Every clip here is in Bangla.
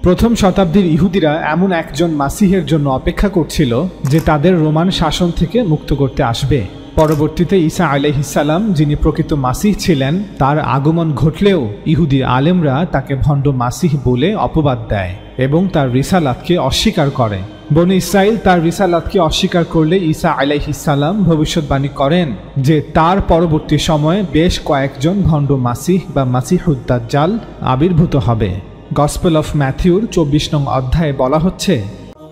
প্রথম শতাব্দীর ইহুদিরা এমন একজন মাসিহের জন্য অপেক্ষা করছিল যে তাদের রোমান শাসন থেকে মুক্ত করতে আসবে। পরবর্তীতে ঈসা আলাইহিসসালাম, যিনি প্রকৃত মাসিহ ছিলেন, তার আগমন ঘটলেও ইহুদি আলেমরা তাকে ভণ্ড মাসিহ বলে অপবাদ দেয় এবং তার রিসালাতকে অস্বীকার করে। বনী ইসরাইল তার রিসালাতকে অস্বীকার করলে ঈসা আলাইহিসসালাম ভবিষ্যৎবাণী করেন যে তার পরবর্তী সময়ে বেশ কয়েকজন ভণ্ড মাসিহ বা মাসিহুদ দাজ্জাল আবির্ভূত হবে। গসপেল অফ ম্যাথিউর 24 নং অধ্যায়ে বলা হচ্ছে,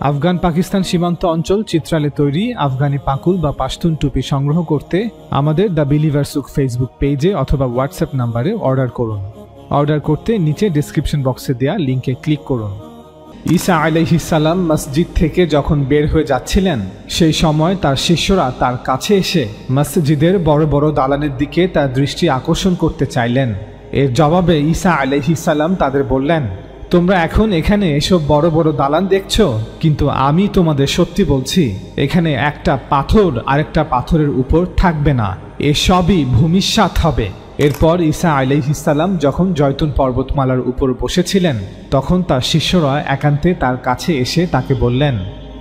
আফগান পাকিস্তান সীমান্ত অঞ্চল চিত্রালে তৈরি আফগানি পাকুল বা পাশতুন টুপি সংগ্রহ করতে আমাদের দ্য বিলিভারসুক ফেসবুক পেজে অথবা হোয়াটসঅ্যাপ নাম্বারে অর্ডার করুন। অর্ডার করতে নিচে ডেসক্রিপশন বক্সে দেওয়া লিঙ্কে ক্লিক করুন। ঈসা আলাইহিসসালাম মসজিদ থেকে যখন বের হয়ে যাচ্ছিলেন, সেই সময় তার শিষ্যরা তার কাছে এসে মসজিদের বড় বড় দালানের দিকে তার দৃষ্টি আকর্ষণ করতে চাইলেন। এর জবাবে ঈসা আলাইহিসসালাম তাদের বললেন, তোমরা এখন এখানে এসব বড় বড় দালান দেখছো, কিন্তু আমি তোমাদের সত্যি বলছি, এখানে একটা পাথর আরেকটা পাথরের উপর থাকবে না, এসবই ভূমিসাৎ হবে। এরপর ঈসা আলাইহিসসালাম যখন জয়তুন পর্বতমালার উপর বসেছিলেন, তখন তার শিষ্যরা একান্তে তার কাছে এসে তাকে বললেন,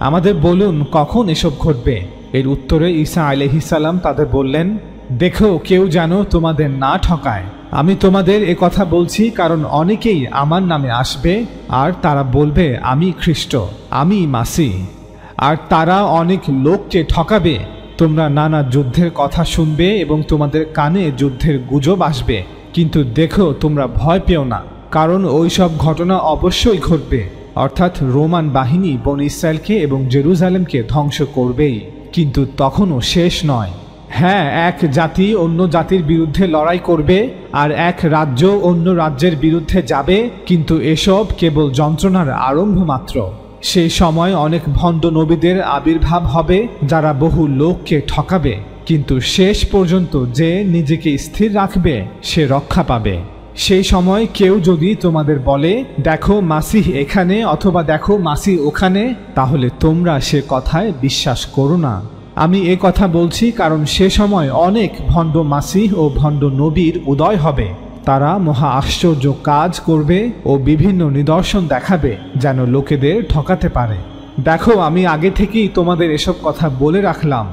আমাদের বলুন কখন এসব ঘটবে। এর উত্তরে ঈসা আলাইহিসসালাম তাদের বললেন, দেখো কেউ যেন তোমাদের না ঠকায়। আমি তোমাদের এ কথা বলছি কারণ অনেকেই আমার নামে আসবে আর তারা বলবে আমি খ্রিস্ট, আমি মাসিহ, আর তারা অনেক লোককে ঠকাবে। তোমরা নানা যুদ্ধের কথা শুনবে এবং তোমাদের কানে যুদ্ধের গুজব আসবে, কিন্তু দেখো তোমরা ভয় পেও না, কারণ ওই সব ঘটনা অবশ্যই ঘটবে। অর্থাৎ রোমান বাহিনী বনী ইসরায়েলকে এবং জেরুজালেমকে ধ্বংস করবেই, কিন্তু তখনও শেষ নয়। হ্যাঁ, এক জাতি অন্য জাতির বিরুদ্ধে লড়াই করবে আর এক রাজ্য অন্য রাজ্যের বিরুদ্ধে যাবে, কিন্তু এসব কেবল যন্ত্রণার আরম্ভ মাত্র। সেই সময় অনেক ভণ্ড নবীদের আবির্ভাব হবে যারা বহু লোককে ঠকাবে, কিন্তু শেষ পর্যন্ত যে নিজেকে স্থির রাখবে সে রক্ষা পাবে। সেই সময় কেউ যদি তোমাদের বলে দেখো মাসিহ এখানে অথবা দেখো মাসিহ ওখানে, তাহলে তোমরা সে কথায় বিশ্বাস করো না। আমি এ কথা বলছি কারণ সে সময় অনেক ভণ্ড মাসিহ ও ভণ্ড নবীর উদয় হবে। তারা মহা আশ্চর্য কাজ করবে ও বিভিন্ন নিদর্শন দেখাবে যেন লোকেদের ঠকাতে পারে। দেখো, আমি আগে থেকেই তোমাদের এসব কথা বলে রাখলাম।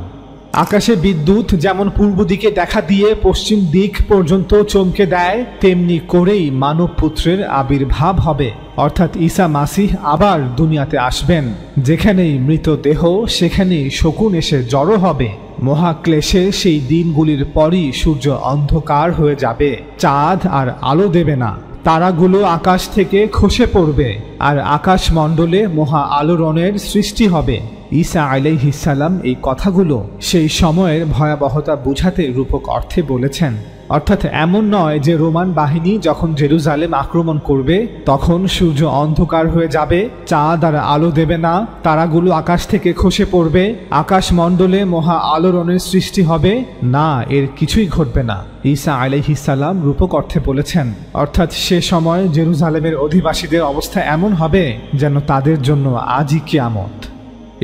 আকাশে বিদ্যুৎ যেমন পূর্ব দিকে দেখা দিয়ে পশ্চিম দিক পর্যন্ত চমকে দেয়, তেমনি করেই মানব পুত্রের আবির্ভাব হবে। অর্থাৎ ঈসা মাসিহ আবার দুনিয়াতে আসবেন। যেখানেই মৃতদেহ সেখানেই শকুন এসে জড়ো হবে। মহাক্লেশের সেই দিনগুলির পরই সূর্য অন্ধকার হয়ে যাবে, চাঁদ আর আলো দেবে না, তারাগুলো আকাশ থেকে খসে পড়বে আর আকাশমণ্ডলে মহা আলোড়নের সৃষ্টি হবে। ঈসা আলাইহিসসালাম এই কথাগুলো সেই সময়ের ভয়াবহতা বুঝাতে রূপক অর্থে বলেছেন। অর্থাৎ এমন নয় যে রোমান বাহিনী যখন জেরুজালেম আক্রমণ করবে তখন সূর্য অন্ধকার হয়ে যাবে, চাঁদ আর আলো দেবে না, তারাগুলো আকাশ থেকে খসে পড়বে, আকাশমণ্ডলে মহা আলোড়নের সৃষ্টি হবে। না, এর কিছুই ঘটবে না। ঈসা আলাইহিসসালাম রূপক অর্থে বলেছেন, অর্থাৎ সে সময় জেরুজালেমের অধিবাসীদের অবস্থা এমন হবে যেন তাদের জন্য আজই কিয়ামত।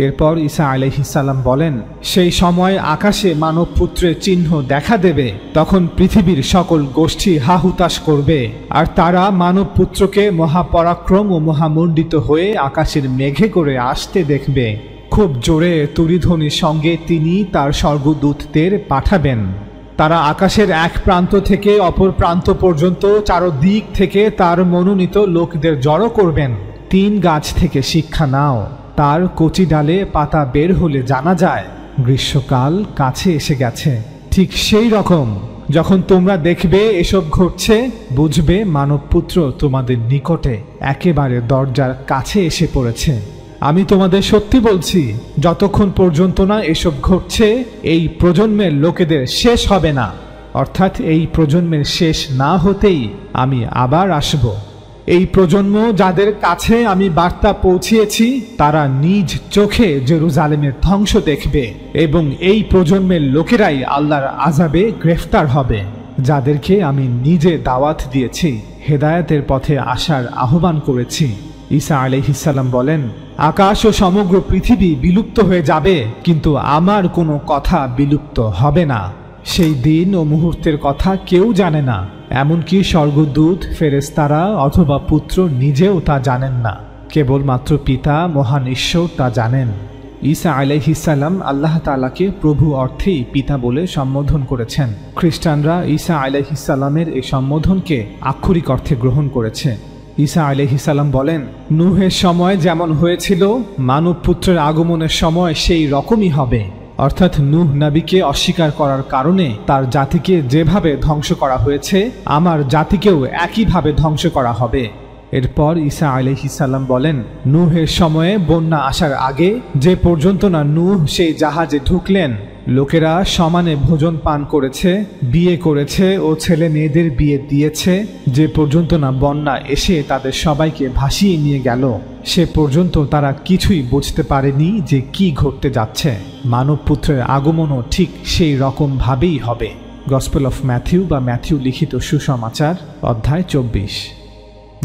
এরপর ঈসা আলাইহিসসালাম বলেন, সেই সময় আকাশে মানব পুত্রের চিহ্ন দেখা দেবে, তখন পৃথিবীর সকল গোষ্ঠী হাহুতাশ করবে আর তারা মানব পুত্রকে মহাপরাক্রম ও মহামণ্ডিত হয়ে আকাশের মেঘে করে আসতে দেখবে। খুব জোরে তুরিধ্বনির সঙ্গে তিনি তার স্বর্গদূতদের পাঠাবেন। তারা আকাশের এক প্রান্ত থেকে অপর প্রান্ত পর্যন্ত চারদিক থেকে তার মনোনীত লোকদের জড়ো করবেন। 3 গাছ থেকে শিক্ষা নাও, তার কচি ডালে পাতা বের হলে জানা যায় গ্রীষ্মকাল কাছে এসে গেছে। ঠিক সেই রকম যখন তোমরা দেখবে এসব ঘটছে, বুঝবে মানবপুত্র তোমাদের নিকটে একেবারে দরজার কাছে এসে পড়েছে। আমি তোমাদের সত্যি বলছি, যতক্ষণ পর্যন্ত না এসব ঘটছে এই প্রজন্মের লোকেদের শেষ হবে না। অর্থাৎ এই প্রজন্মের শেষ না হতেই আমি আবার আসব। এই প্রজন্ম যাদের কাছে আমি বার্তা পৌঁছিয়েছি তারা নিজ চোখে জেরুজালেমের ধ্বংস দেখবে এবং এই প্রজন্মের লোকেরাই আল্লাহর আযাবে গ্রেফতার হবে, যাদেরকে আমি নিজে দাওয়াত দিয়েছি, হেদায়েতের পথে আসার আহ্বান করেছি। ঈসা আলাইহিসসালাম বলেন, আকাশ ও সমগ্র পৃথিবী বিলুপ্ত হয়ে যাবে, কিন্তু আমার কোনো কথা বিলুপ্ত হবে না। সেই দিন ও মুহূর্তের কথা কেউ জানে না, এমনকি স্বর্গদূত, ফেরেশতারা অথবা পুত্র নিজেও তা জানেন না, কেবলমাত্র পিতা মহান ঈশ্বর তা জানেন। ঈসা আলাইহিস সালাম আল্লাহ তাআলাকে প্রভু অর্থেই পিতা বলে সম্বোধন করেছেন। খ্রিস্টানরা ঈসা আলাইহিস সালামের এই সম্বোধনকে আক্ষরিক অর্থে গ্রহণ করেছে। ঈসা আলাইহিস সালাম বলেন, নূহের সময় যেমন হয়েছিল, মানব পুত্রের আগমনের সময় সেই রকমই হবে। অর্থাৎ নূহ নবীকে অস্বীকার করার কারণে তার জাতিকে যেভাবে ধ্বংস করা হয়েছে, আমার জাতিকেও একইভাবে ধ্বংস করা হবে। এরপর ঈসা আলাইহিস সালাম বলেন, নূহের সময়ে বন্যা আসার আগে যে পর্যন্ত না নূহ সেই জাহাজে ঢুকলেন, লোকেরা সমানে ভোজন পান করেছে, বিয়ে করেছে ও ছেলে মেয়েদের বিয়ে দিয়েছে, যে পর্যন্ত না বন্যা এসে তাদের সবাইকে ভাসিয়ে নিয়ে গেল, সে পর্যন্ত তারা কিছুই বুঝতে পারেনি যে কি ঘটতে যাচ্ছে। মানব পুত্রের আগমনও ঠিক সেই রকম ভাবেই হবে। গসপেল অফ ম্যাথিউ বা ম্যাথিউ লিখিত সুসমাচার, অধ্যায় 24।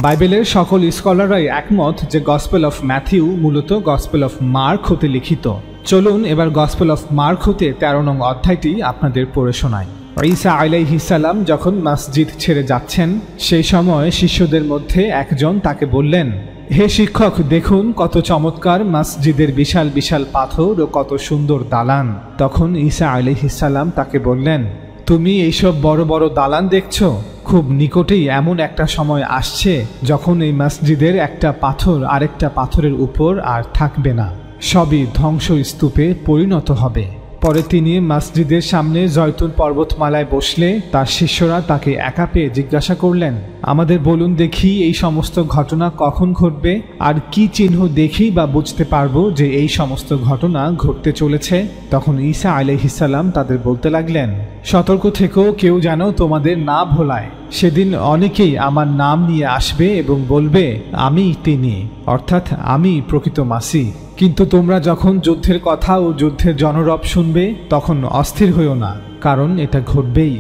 বাইবেলের সকল স্কলাররাই একমত যে গসপেল অফ ম্যাথিউ মূলত গসপেল অফ মার্ক হতে লিখিত। চলুন এবার গসপেল অফ মার্ক হতে 13 নং অধ্যায়টি আপনাদের পড়ে শোনাই। ঈসা আলাইহিস সালাম যখন মসজিদ ছেড়ে যাচ্ছেন, সেই সময় শিষ্যদের মধ্যে একজন তাকে বললেন, হে শিক্ষক, দেখুন কত চমৎকার মসজিদের বিশাল বিশাল পাথর ও কত সুন্দর দালান। তখন ঈসা আলাইহিস সালাম তাকে বললেন, তুমি এইসব বড় বড় দালান দেখছো? খুব নিকটেই এমন একটা সময় আসছে যখন এই মসজিদের একটা পাথর আরেকটা পাথরের উপর আর থাকবে না, সবই ধ্বংসস্তূপে পরিণত হবে। পরে তিনি মসজিদের সামনে জয়তুন পর্বতমালায় বসলে তার শিষ্যরা তাকে একা পেয়ে জিজ্ঞাসা করলেন, আমাদের বলুন দেখি এই সমস্ত ঘটনা কখন ঘটবে, আর কি চিহ্ন দেখেই বা বুঝতে পারবো যে এই সমস্ত ঘটনা ঘটতে চলেছে? তখন ঈসা আলাইহিস সালাম তাদের বলতে লাগলেন, সতর্ক থেকো, কেউ যেন তোমাদের না ভোলায়। সেদিন অনেকেই আমার নাম নিয়ে আসবে এবং বলবে, আমি তিনি, অর্থাৎ আমি প্রকৃত মাসিহ। কিন্তু তোমরা যখন যুদ্ধের কথা ও যুদ্ধের জনরব শুনবে, তখন অস্থির হইও না, কারণ এটা ঘটবেই।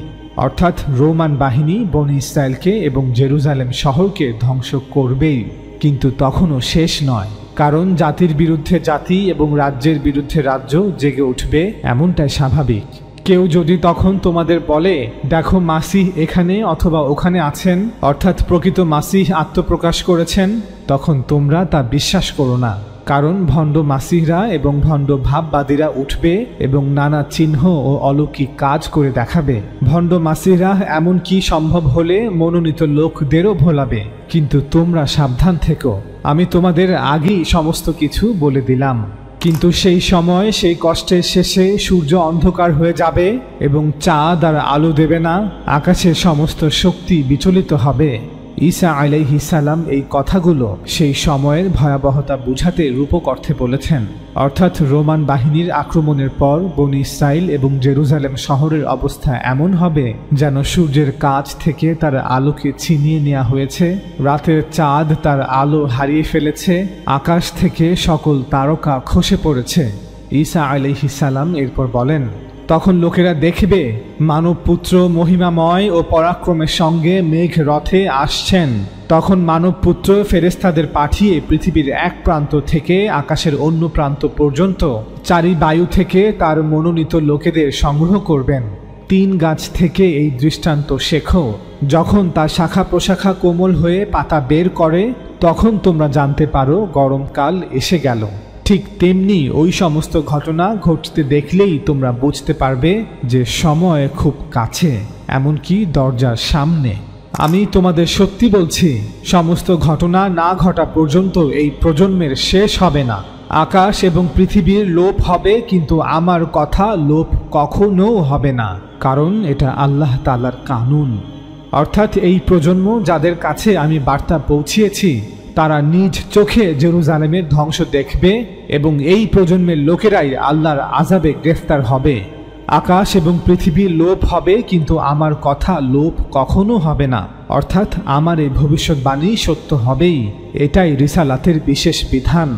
অর্থাৎ রোমান বাহিনী বনী ইসরায়েলকে এবং জেরুজালেম শহরকে ধ্বংস করবেই। কিন্তু তখনও শেষ নয়, কারণ জাতির বিরুদ্ধে জাতি এবং রাজ্যের বিরুদ্ধে রাজ্য জেগে উঠবে, এমনটাই স্বাভাবিক। কেউ যদি তখন তোমাদের বলে, দেখো মাসিহ এখানে অথবা ওখানে আছেন, অর্থাৎ প্রকৃত মাসিহ আত্মপ্রকাশ করেছেন, তখন তোমরা তা বিশ্বাস করো না। কারণ ভণ্ড মাসিহরা এবং ভণ্ড ভাববাদীরা উঠবে এবং নানা চিহ্ন ও অলৌকিক কাজ করে দেখাবে। ভণ্ড মাসিহরা এমনকি সম্ভব হলে মনোনীত লোকদেরও ভোলাবে। কিন্তু তোমরা সাবধান থেকো, আমি তোমাদের আগেই সমস্ত কিছু বলে দিলাম। কিন্তু সেই সময়, সেই কষ্টের শেষে সূর্য অন্ধকার হয়ে যাবে এবং চাঁদ আর আলো দেবে না, আকাশের সমস্ত শক্তি বিচলিত হবে। ঈসা আলাইহিস সালাম এই কথাগুলো সেই সময়ের ভয়াবহতা বুঝাতে রূপক অর্থে বলেছেন। অর্থাৎ রোমান বাহিনীর আক্রমণের পর বনী ইসরাইল এবং জেরুজালেম শহরের অবস্থা এমন হবে যেন সূর্যের কাছ থেকে তার আলোকে ছিনিয়ে নেওয়া হয়েছে, রাতের চাঁদ তার আলো হারিয়ে ফেলেছে, আকাশ থেকে সকল তারকা খসে পড়েছে। ঈসা আলাইহিস সালাম এরপর বলেন, তখন লোকেরা দেখবে মানব পুত্র মহিমাময় ও পরাক্রমের সঙ্গে মেঘ রথে আসছেন। তখন মানব পুত্র ফেরেশতাদের পাঠিয়ে পৃথিবীর এক প্রান্ত থেকে আকাশের অন্য প্রান্ত পর্যন্ত চারি বায়ু থেকে তার মনোনীত লোকেদের সংগ্রহ করবেন। 3 গাছ থেকে এই দৃষ্টান্ত শেখো, যখন তার শাখা প্রশাখা কোমল হয়ে পাতা বের করে, তখন তোমরা জানতে পারো গরমকাল এসে গেল। ঠিক তেমনি ওই সমস্ত ঘটনা ঘটতে দেখলেই তোমরা বুঝতে পারবে যে সময় খুব কাছে, এমনকি দরজার সামনে। আমি তোমাদের সত্যি বলছি, সমস্ত ঘটনা না ঘটা পর্যন্ত এই প্রজন্মের শেষ হবে না। আকাশ এবং পৃথিবীর লোপ হবে, কিন্তু আমার কথা লোপ কখনো হবে না, কারণ এটা আল্লাহ তাআলার কানুন। অর্থাৎ এই প্রজন্ম যাদের কাছে আমি বার্তা পৌঁছিয়েছি, তারা নিজ চোখে জেরুজালেমের ধ্বংস দেখবে এবং এই প্রজন্মের লোকেরাই আল্লাহর আযাবে গ্রেফতার হবে। আকাশ এবং পৃথিবীর লোপ হবে, কিন্তু আমার কথা লোপ কখনো হবে না। অর্থাৎ আমার এই ভবিষ্যৎবাণী সত্য হবেই। এটাই রিসালাতের বিশেষ বিধান।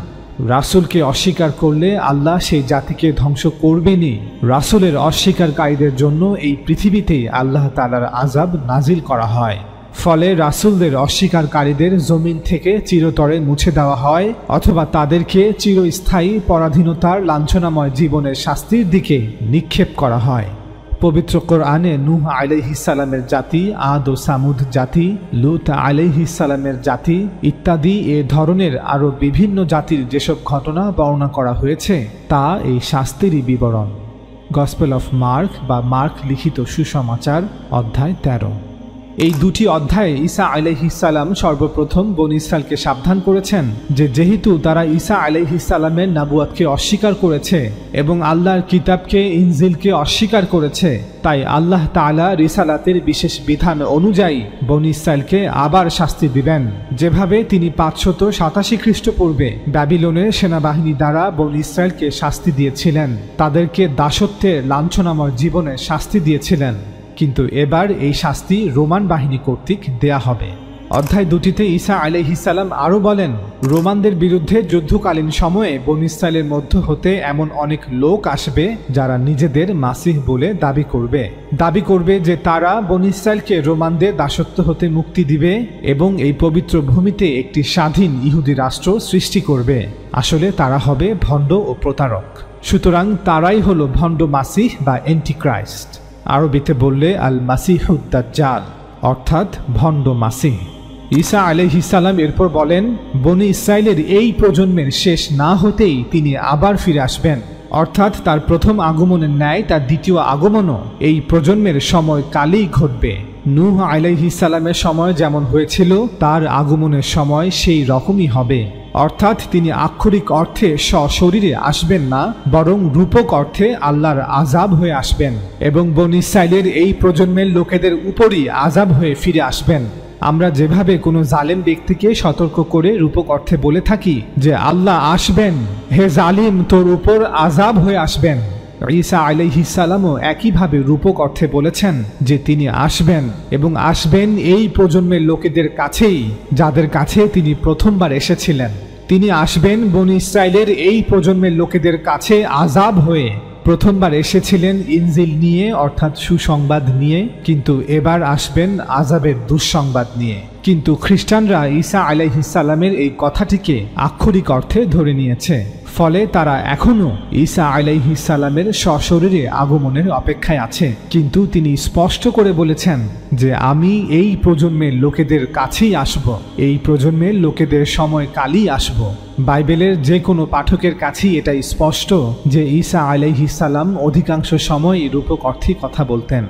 রাসূলকে অস্বীকার করলে আল্লাহ সেই জাতিকে ধ্বংস করবেনই। রাসূলের অস্বীকারীদের জন্য এই পৃথিবীতেই আল্লাহ তাআলার আযাব নাজিল করা হয়। ফলে রাসূলদের অস্বীকারীদের জমিন থেকে চিরতরে মুছে দেওয়া হয়, অথবা তাদেরকে চিরস্থায়ী পরাধীনতার লাঞ্ছনাময় জীবনের শাস্তির দিকে নিক্ষেপ করা হয়। পবিত্র কোরআনে নূহ আলাইহিস সালামের জাতি, আদ ও সামুদ জাতি, লূত আলাইহিস সালামের জাতি ইত্যাদি এ ধরনের আরও বিভিন্ন জাতির যেসব ঘটনা বর্ণনা করা হয়েছে তা এই শাস্তিরই বিবরণ। গসপেল অফ মার্ক বা মার্ক লিখিত সুসমাচার অধ্যায় 13। এই দুটি অধ্যায়ে ঈসা আলাইহিস সালাম সর্বপ্রথম বনী ইসরায়েলকে সাবধান করেছেন যে যেহেতু তারা ঈসা আলাইহিস সালামের নবুয়াতকে অস্বীকার করেছে এবং আল্লাহর কিতাবকে, ইনজিলকে অস্বীকার করেছে, তাই আল্লাহ তাআলা রিসালাতের বিশেষ বিধান অনুযায়ী বনী ইসরায়েলকে আবার শাস্তি দিবেন। যেভাবে তিনি 587 খ্রিস্টপূর্বে ব্যাবিলনের সেনাবাহিনী দ্বারা বনী ইসরায়েলকে শাস্তি দিয়েছিলেন, তাদেরকে দাসত্বের লাঞ্ছনাময় জীবনে শাস্তি দিয়েছিলেন, কিন্তু এবার এই শাস্তি রোমান বাহিনী কর্তৃক দেয়া হবে। অধ্যায় দুটিতে ঈসা আলাইহিস সালাম আরও বলেন, রোমানদের বিরুদ্ধে যুদ্ধকালীন সময়ে বনী ইসরায়েলের মধ্য হতে এমন অনেক লোক আসবে যারা নিজেদের মাসিহ বলে দাবি করবে যে তারা বনী ইসরায়েলকে রোমানদের দাসত্ব হতে মুক্তি দিবে এবং এই পবিত্র ভূমিতে একটি স্বাধীন ইহুদি রাষ্ট্র সৃষ্টি করবে। আসলে তারা হবে ভণ্ড ও প্রতারক। সুতরাং তারাই হলো ভণ্ড মাসিহ বা অ্যান্টিক্রাইস্ট। আরবিতে বললে আল মাসিহুদ দাজ্জাল, অর্থাৎ ভণ্ড মাসিহ। ঈসা আলাইহিস সালাম এরপর বলেন, বনী ইসরায়েলের এই প্রজন্মের শেষ না হতেই তিনি আবার ফিরে আসবেন, অর্থাৎ তার প্রথম আগমনের ন্যায় তার দ্বিতীয় আগমনও এই প্রজন্মের সময় কালেই ঘটবে। নূহ আলাইহিস সালামের সময় যেমন হয়েছিল তার আগমনের সময় সেই রকমই হবে, অর্থাৎ তিনি আক্ষরিক অর্থে সশরীরে আসবেন না, বরং রূপক অর্থে আল্লাহর আযাব হয়ে আসবেন এবং বনী ইসরায়েলের এই প্রজন্মের লোকেদের উপরই আযাব হয়ে ফিরে আসবেন। আমরা যেভাবে কোনো জালেম ব্যক্তিকে সতর্ক করে রূপক অর্থে বলে থাকি যে আল্লাহ আসবেন, হে জালিম তোর উপর আযাব হয়ে আসবেন, ঈসা আলাইহিস সালামও একইভাবে রূপক অর্থে বলেছেন যে তিনি আসবেন এবং আসবেন এই প্রজন্মের লোকেদের কাছেই যাদের কাছে তিনি প্রথমবার এসেছিলেন। তিনি আসবেন বনী ইসরায়েলের এই প্রজন্মের লোকেদের কাছে আযাব হয়ে। প্রথমবার এসেছিলেন ইনজিল নিয়ে, অর্থাৎ সুসংবাদ নিয়ে, কিন্তু এবার আসবেন আযাবের দুঃসংবাদ নিয়ে। কিন্তু খ্রিস্টানরা ঈসা আলাইহিস সালামের এই কথাটিকে আক্ষরিক অর্থে ধরে নিয়েছে, ফলে তারা এখনও ঈসা আলাইহিস সালামের সশরীরে আগমনের অপেক্ষায় আছে। কিন্তু তিনি স্পষ্ট করে বলেছেন যে আমি এই প্রজন্মের লোকেদের কাছেই আসব, এই প্রজন্মের লোকেদের সময় কালই আসব। বাইবেলের যে কোনো পাঠকের কাছেই এটা স্পষ্ট যে ঈসা আলাইহিস সালাম অধিকাংশ সময় রূপক অর্থে কথা বলতেন।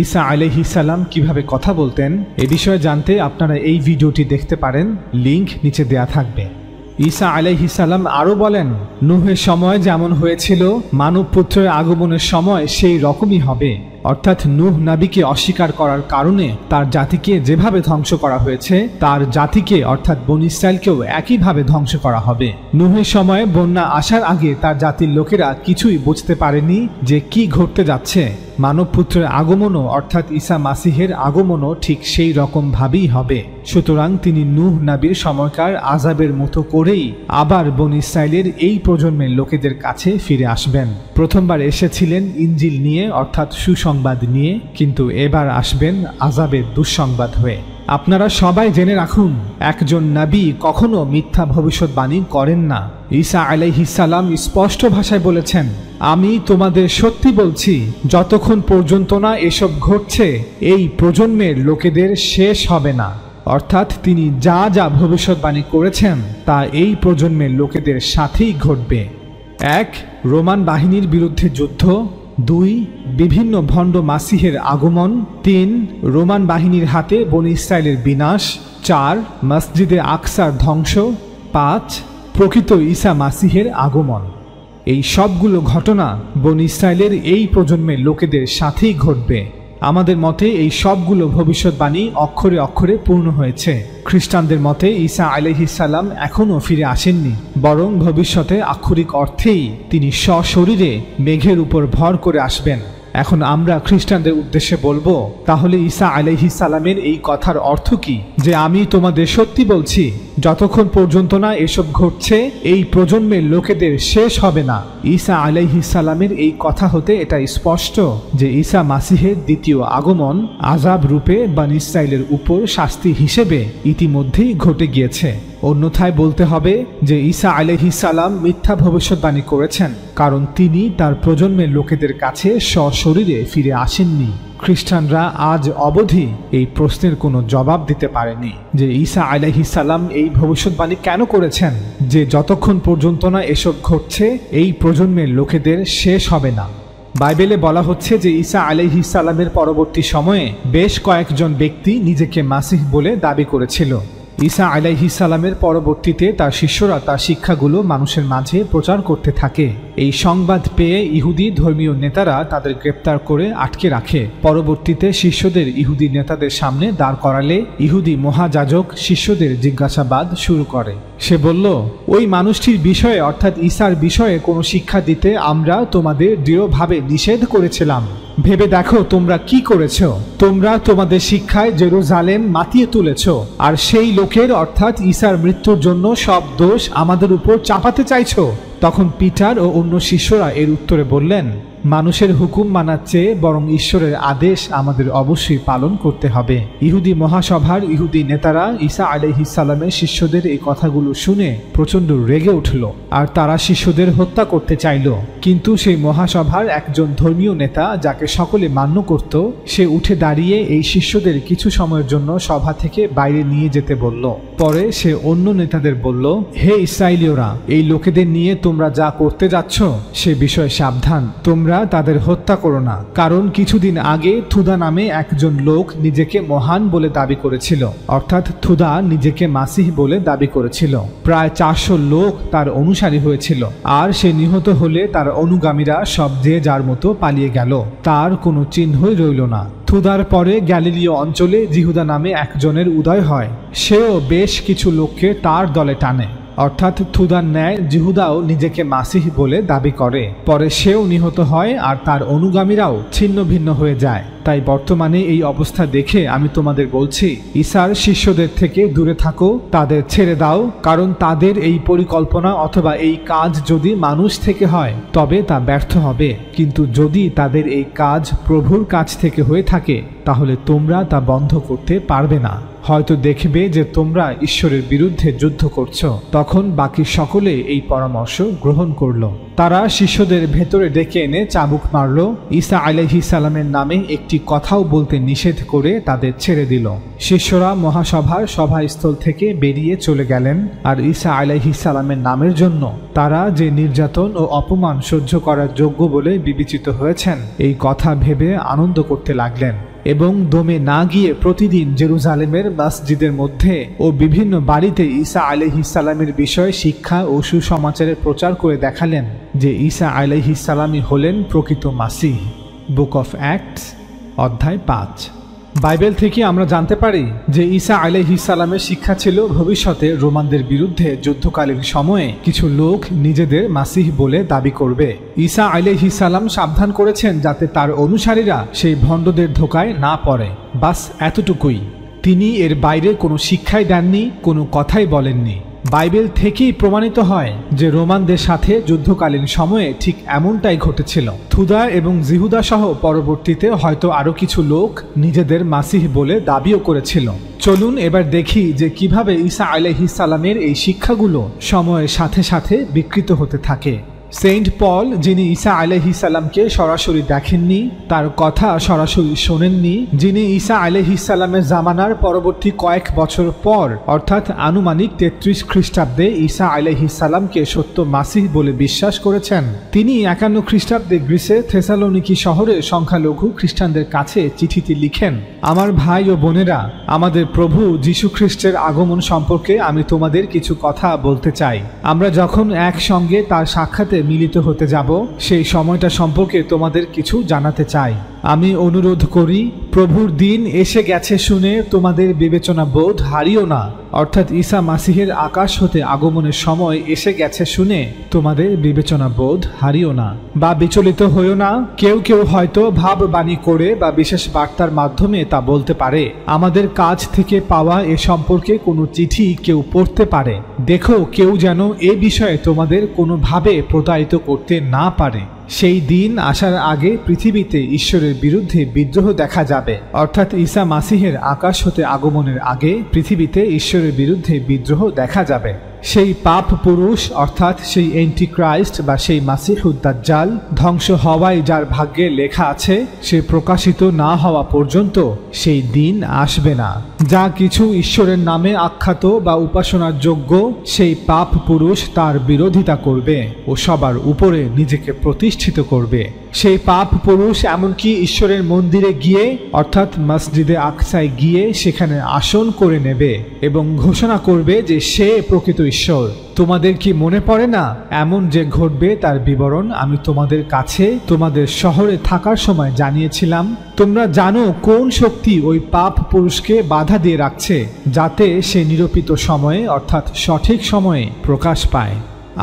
ঈসা আলাইহিস সালাম কিভাবে কথা বলতেন এ বিষয়ে জানতে আপনারা এই ভিডিওটি দেখতে পারেন, লিংক নিচে দেয়া থাকবে। ঈসা আলাইহিস সালাম আরও বলেন, নূহের সময় যেমন হয়েছিল মানব পুত্রের আগমনের সময় সেই রকমই হবে, অর্থাৎ নূহ নবীকে অস্বীকার করার কারণে তার জাতিকে যেভাবে ধ্বংস করা হয়েছে তার জাতিকে অর্থাৎ বনী ইসরায়েলকেও একইভাবে ধ্বংস করা হবে। নূহের সময় বন্যা আসার আগে তার জাতির লোকেরা কিছুই বুঝতে পারেনি যে কি ঘটতে যাচ্ছে। মানব পুত্রের আগমনও অর্থাৎ ঈসা মাসিহের আগমনও ঠিক সেই রকম ভাবেই হবে। সুতরাং তিনি নূহ নবীর সময়কার আযাবের মতো করেই আবার বনী ইসরায়েলের এই প্রজন্মের লোকেদের কাছে ফিরে আসবেন। প্রথমবার এসেছিলেন ইনজিল নিয়ে, অর্থাৎ সুসংবাদ নিয়ে, কিন্তু এবার আসবেন আযাবের দুঃসংবাদ হয়ে। আপনারা সবাই জেনে রাখুন, একজন নবী কখনো মিথ্যা ভবিষ্যৎবাণী করেন না। ঈসা আলাইহিস সালাম স্পষ্ট ভাষায় বলেছেন, আমি তোমাদের সত্যি বলছি, যতক্ষণ পর্যন্ত না এসব ঘটছে এই প্রজন্মের লোকেদের শেষ হবে না। অর্থাৎ তিনি যা যা ভবিষ্যৎবাণী করেছেন তা এই প্রজন্মের লোকেদের সাথেই ঘটবে। 1. রোমান বাহিনীর বিরুদ্ধে যুদ্ধ। 2. বিভিন্ন ভণ্ড মাসিহের আগমন। 3. রোমান বাহিনীর হাতে বনী ইসরায়েলের বিনাশ। 4. মসজিদে আকসার ধ্বংস। 5. প্রকৃত ঈসা মাসিহের আগমন। এই সবগুলো ঘটনা বনী ইসরায়েলের এই প্রজন্মের লোকেদের সাথেই ঘটবে। আমাদের মতে এই সবগুলো ভবিষ্যৎবাণী অক্ষরে অক্ষরে পূর্ণ হয়েছে। খ্রিস্টানদের মতে ঈসা আলাইহিস সালাম এখনও ফিরে আসেননি, বরং ভবিষ্যতে আক্ষরিক অর্থেই তিনি সশরীরে মেঘের উপর ভর করে আসবেন। এখন আমরা খ্রিস্টানদের উদ্দেশ্যে বলবো, তাহলে ঈসা আলাইহিস সালামের এই কথার অর্থ কি যে আমি তোমাদের সত্যি বলছি, যতক্ষণ পর্যন্ত না এসব ঘটছে এই প্রজন্মের লোকেদের শেষ হবে না। ঈসা আলাইহিস সালামের এই কথা হতে এটা স্পষ্ট যে ঈসা মাসিহের দ্বিতীয় আগমন আযাব রূপে বনী ইসরায়েলের উপর শাস্তি হিসেবে ইতিমধ্যেই ঘটে গিয়েছে। অন্যথায় বলতে হবে যে ঈসা আলাইহিস সালাম মিথ্যা ভবিষ্যৎবাণী করেছেন, কারণ তিনি তার প্রজন্মের লোকেদের কাছে সশরীরে ফিরে আসেননি। খ্রিস্টানরা আজ অবধি এই প্রশ্নের কোনো জবাব দিতে পারেনি যে ঈসা আলাইহিস সালাম এই ভবিষ্যৎবাণী কেন করেছেন যে যতক্ষণ পর্যন্ত না এসব ঘটছে এই প্রজন্মের লোকেদের শেষ হবে না। বাইবেলে বলা হচ্ছে যে ঈসা আলাইহিস সালামের পরবর্তী সময়ে বেশ কয়েকজন ব্যক্তি নিজেকে মাসিহ বলে দাবি করেছিল। ঈসা আলাইহিস সালামের পরবর্তীতে তার শিষ্যরা তার শিক্ষাগুলো মানুষের মাঝে প্রচার করতে থাকে। এই সংবাদ পেয়ে ইহুদি ধর্মীয় নেতারা তাদের গ্রেপ্তার করে আটকে রাখে। পরবর্তীতে শিষ্যদের ইহুদি নেতাদের সামনে দাঁড় করালে ইহুদি মহাযাজক শিষ্যদের জিজ্ঞাসাবাদ শুরু করে। সে বলল, ওই মানুষটির বিষয়ে অর্থাৎ ঈসার বিষয়ে কোনো শিক্ষা দিতে আমরা তোমাদের দৃঢ়ভাবে নিষেধ করেছিলাম। ভেবে দেখো তোমরা কি করেছ। তোমরা তোমাদের শিক্ষায় জেরুজালেম মাতিয়ে তুলেছ, আর সেই লোকের অর্থাৎ ঈসার মৃত্যুর জন্য সব দোষ আমাদের উপর চাপাতে চাইছ। তখন পিটার ও অন্য শিষ্যরা এর উত্তরে বললেন, মানুষের হুকুম মানার চেয়ে বরং ঈশ্বরের আদেশ আমাদের অবশ্যই পালন করতে হবে। ইহুদি মহাসভার ইহুদি নেতারা ঈসা আলাইহিস সালামের শিষ্যদের এই কথাগুলো শুনে প্রচণ্ড রেগে উঠল, আর তারা শিষ্যদের হত্যা করতে চাইল। কিন্তু সেই মহাসভার একজন ধর্মীয় নেতা যাকে সকলে মান্য করত, সে উঠে দাঁড়িয়ে এই শিষ্যদের কিছু সময়ের জন্য সভা থেকে বাইরে নিয়ে যেতে বলল। পরে সে অন্য নেতাদের বলল, হে ইসরায়েলীয়রা, এই লোকেদের নিয়ে তোমরা যা করতে যাচ্ছ সে বিষয়ে সাবধান। তোমরা তাদের হত্যা করো না, কারণ কিছুদিন আগে থুদা নামে একজন লোক নিজেকে মহান বলে দাবি করেছিল, অর্থাৎ থুদা নিজেকে মাসিহ বলে দাবি করেছিল। প্রায় 400 লোক তার অনুসারী হয়েছিল, আর সে নিহত হলে তার অনুগামীরা সব যে যার মতো পালিয়ে গেল, তার কোনো চিহ্নই রইল না। থুদার পরে গ্যালিলীয় অঞ্চলে জিহুদা নামে একজনের উদয় হয়। সেও বেশ কিছু লোককে তার দলে টানে, অর্থাৎ থুদার ন্যায় জিহুদাও নিজেকে মাসিহ বলে দাবি করে। পরে সেও নিহত হয় আর তার অনুগামীরাও ছিন্ন ভিন্ন হয়ে যায়। তাই বর্তমানে এই অবস্থা দেখে আমি তোমাদের বলছি, ঈসার শিষ্যদের থেকে দূরে থাকো, তাদের ছেড়ে দাও, কারণ তাদের এই পরিকল্পনা অথবা এই কাজ যদি মানুষ থেকে হয় তবে তা ব্যর্থ হবে, কিন্তু যদি তাদের এই কাজ প্রভুর কাছ থেকে হয়ে থাকে তাহলে তোমরা তা বন্ধ করতে পারবে না। হয়তো দেখবে যে তোমরা ঈশ্বরের বিরুদ্ধে যুদ্ধ করছো। তখন বাকি সকলে এই পরামর্শ গ্রহণ করলো। তারা শিষ্যদের ভেতরে ডেকে এনে চাবুক মারল। ঈসা আলাইহিস সালামের নামে একটি কথাও বলতে নিষেধ করে তাদের ছেড়ে দিল। শিষ্যরা মহাসভার সভাস্থল থেকে বেরিয়ে চলে গেলেন, আর ঈসা আলাইহিস সালামের নামের জন্য তারা যে নির্যাতন ও অপমান সহ্য করার যোগ্য বলে বিবেচিত হয়েছেন এই কথা ভেবে আনন্দ করতে লাগলেন, এবং দমে না গিয়ে প্রতিদিন জেরুজালেমের মসজিদের মধ্যে ও বিভিন্ন বাড়িতে ঈসা আলাইহিস সালামের বিষয়ে শিক্ষা ও সুসমাচারের প্রচার করে দেখালেন যে ঈসা আলাইহিস সালামই হলেন প্রকৃত মাসিহ। বুক অফ অ্যাক্টস অধ্যায় 5। বাইবেল থেকে আমরা জানতে পারি যে ঈসা আলাইহিস সালামের শিক্ষা ছিল ভবিষ্যতে রোমানদের বিরুদ্ধে যুদ্ধকালীন সময়ে কিছু লোক নিজেদের মাসিহ বলে দাবি করবে। ঈসা আলাইহিস সালাম সাবধান করেছেন যাতে তার অনুসারীরা সেই ভণ্ডদের ধোকায় না পড়ে। বাস এতটুকুই। তিনি এর বাইরে কোনো শিক্ষাই দেননি, কোনো কথাই বলেননি। বাইবেল থেকেই প্রমাণিত হয় যে রোমানদের সাথে যুদ্ধকালীন সময়ে ঠিক এমনটাই ঘটেছিল। থুদা এবং জিহুদা সহ পরবর্তীতে হয়তো আরো কিছু লোক নিজেদের মাসিহ বলে দাবিও করেছিল। চলুন এবার দেখি যে কিভাবে ঈসা আলাইহিস সালামের এই শিক্ষাগুলো সময়ের সাথে সাথে বিকৃত হতে থাকে। সেন্ট পল, যিনি ঈসা আলাইহিস সালামকে সরাসরি দেখেননি, তার কথা সরাসরি শোনেননি, যিনি ঈসা আলাইহিস সালামের জামানার পরবর্তী কয়েক বছর পর অর্থাৎ আনুমানিক 33 খ্রিস্টাব্দে ঈসা আলাইহিস সালামকে সত্য মাসিহ বলে বিশ্বাস করেছেন, তিনি 51 খ্রিস্টাব্দে গ্রিসে থেসালোনিকি শহরে সংখ্যালঘু খ্রিস্টানদের কাছে চিঠিতে লিখেন, আমার ভাই ও বোনেরা, আমাদের প্রভু যীশু খ্রিস্টের আগমন সম্পর্কে আমি তোমাদের কিছু কথা বলতে চাই। আমরা যখন একসঙ্গে তার সাক্ষাতে মিলিত হতে যাব সেই সময়টা সম্পর্কে তোমাদের কিছু জানাতে চাই। আমি অনুরোধ করি, প্রভুর দিন এসে গেছে শুনে তোমাদের বিবেচনা বোধ হারিও না, অর্থাৎ ঈসা মাসিহের আকাশ হতে আগমনের সময় এসে গেছে শুনে তোমাদের বিবেচনা বোধ হারিও না বা বিচলিত হইও না। কেউ কেউ হয়তো ভাব বাণী করে বা বিশেষ বার্তার মাধ্যমে তা বলতে পারে, আমাদের কাছ থেকে পাওয়া এ সম্পর্কে কোনো চিঠি কেউ পড়তে পারে। দেখো কেউ যেন এ বিষয়ে তোমাদের কোনোভাবে প্রতারিত করতে না পারে। সেই দিন আসার আগে পৃথিবীতে ঈশ্বরের বিরুদ্ধে বিদ্রোহ দেখা যাবে, অর্থাৎ ঈসা মাসিহের আকাশ হতে আগমনের আগে পৃথিবীতে ঈশ্বরের বিরুদ্ধে বিদ্রোহ দেখা যাবে। সেই পাপ পুরুষ অর্থাৎ সেই অ্যান্টিক্রাইস্ট বা সেই মাসিহুদ দাজ্জাল ধ্বংস হওয়াই যার ভাগ্যে লেখা আছে, সে প্রকাশিত না হওয়া পর্যন্ত সেই দিন আসবে না। যা কিছু ঈশ্বরের নামে আখ্যাত বা উপাসনার যোগ্য, সেই পাপ পুরুষ তার বিরোধিতা করবে ও সবার উপরে নিজেকে প্রতিষ্ঠিত করবে। সেই পাপ পুরুষ এমনকি ঈশ্বরের মন্দিরে গিয়ে অর্থাৎ মসজিদে আকসায় গিয়ে সেখানে আসন করে নেবে এবং ঘোষণা করবে যে সে প্রকৃত ঈশ্বর। তোমাদের কি মনে পড়ে না এমন যে ঘটবে তার বিবরণ আমি তোমাদের কাছে তোমাদের শহরে থাকার সময় জানিয়েছিলাম? তোমরা জানো কোন শক্তি ওই পাপ পুরুষকে বাধা দিয়ে রাখছে যাতে সে নিরূপিত সময়ে অর্থাৎ সঠিক সময়ে প্রকাশ পায়।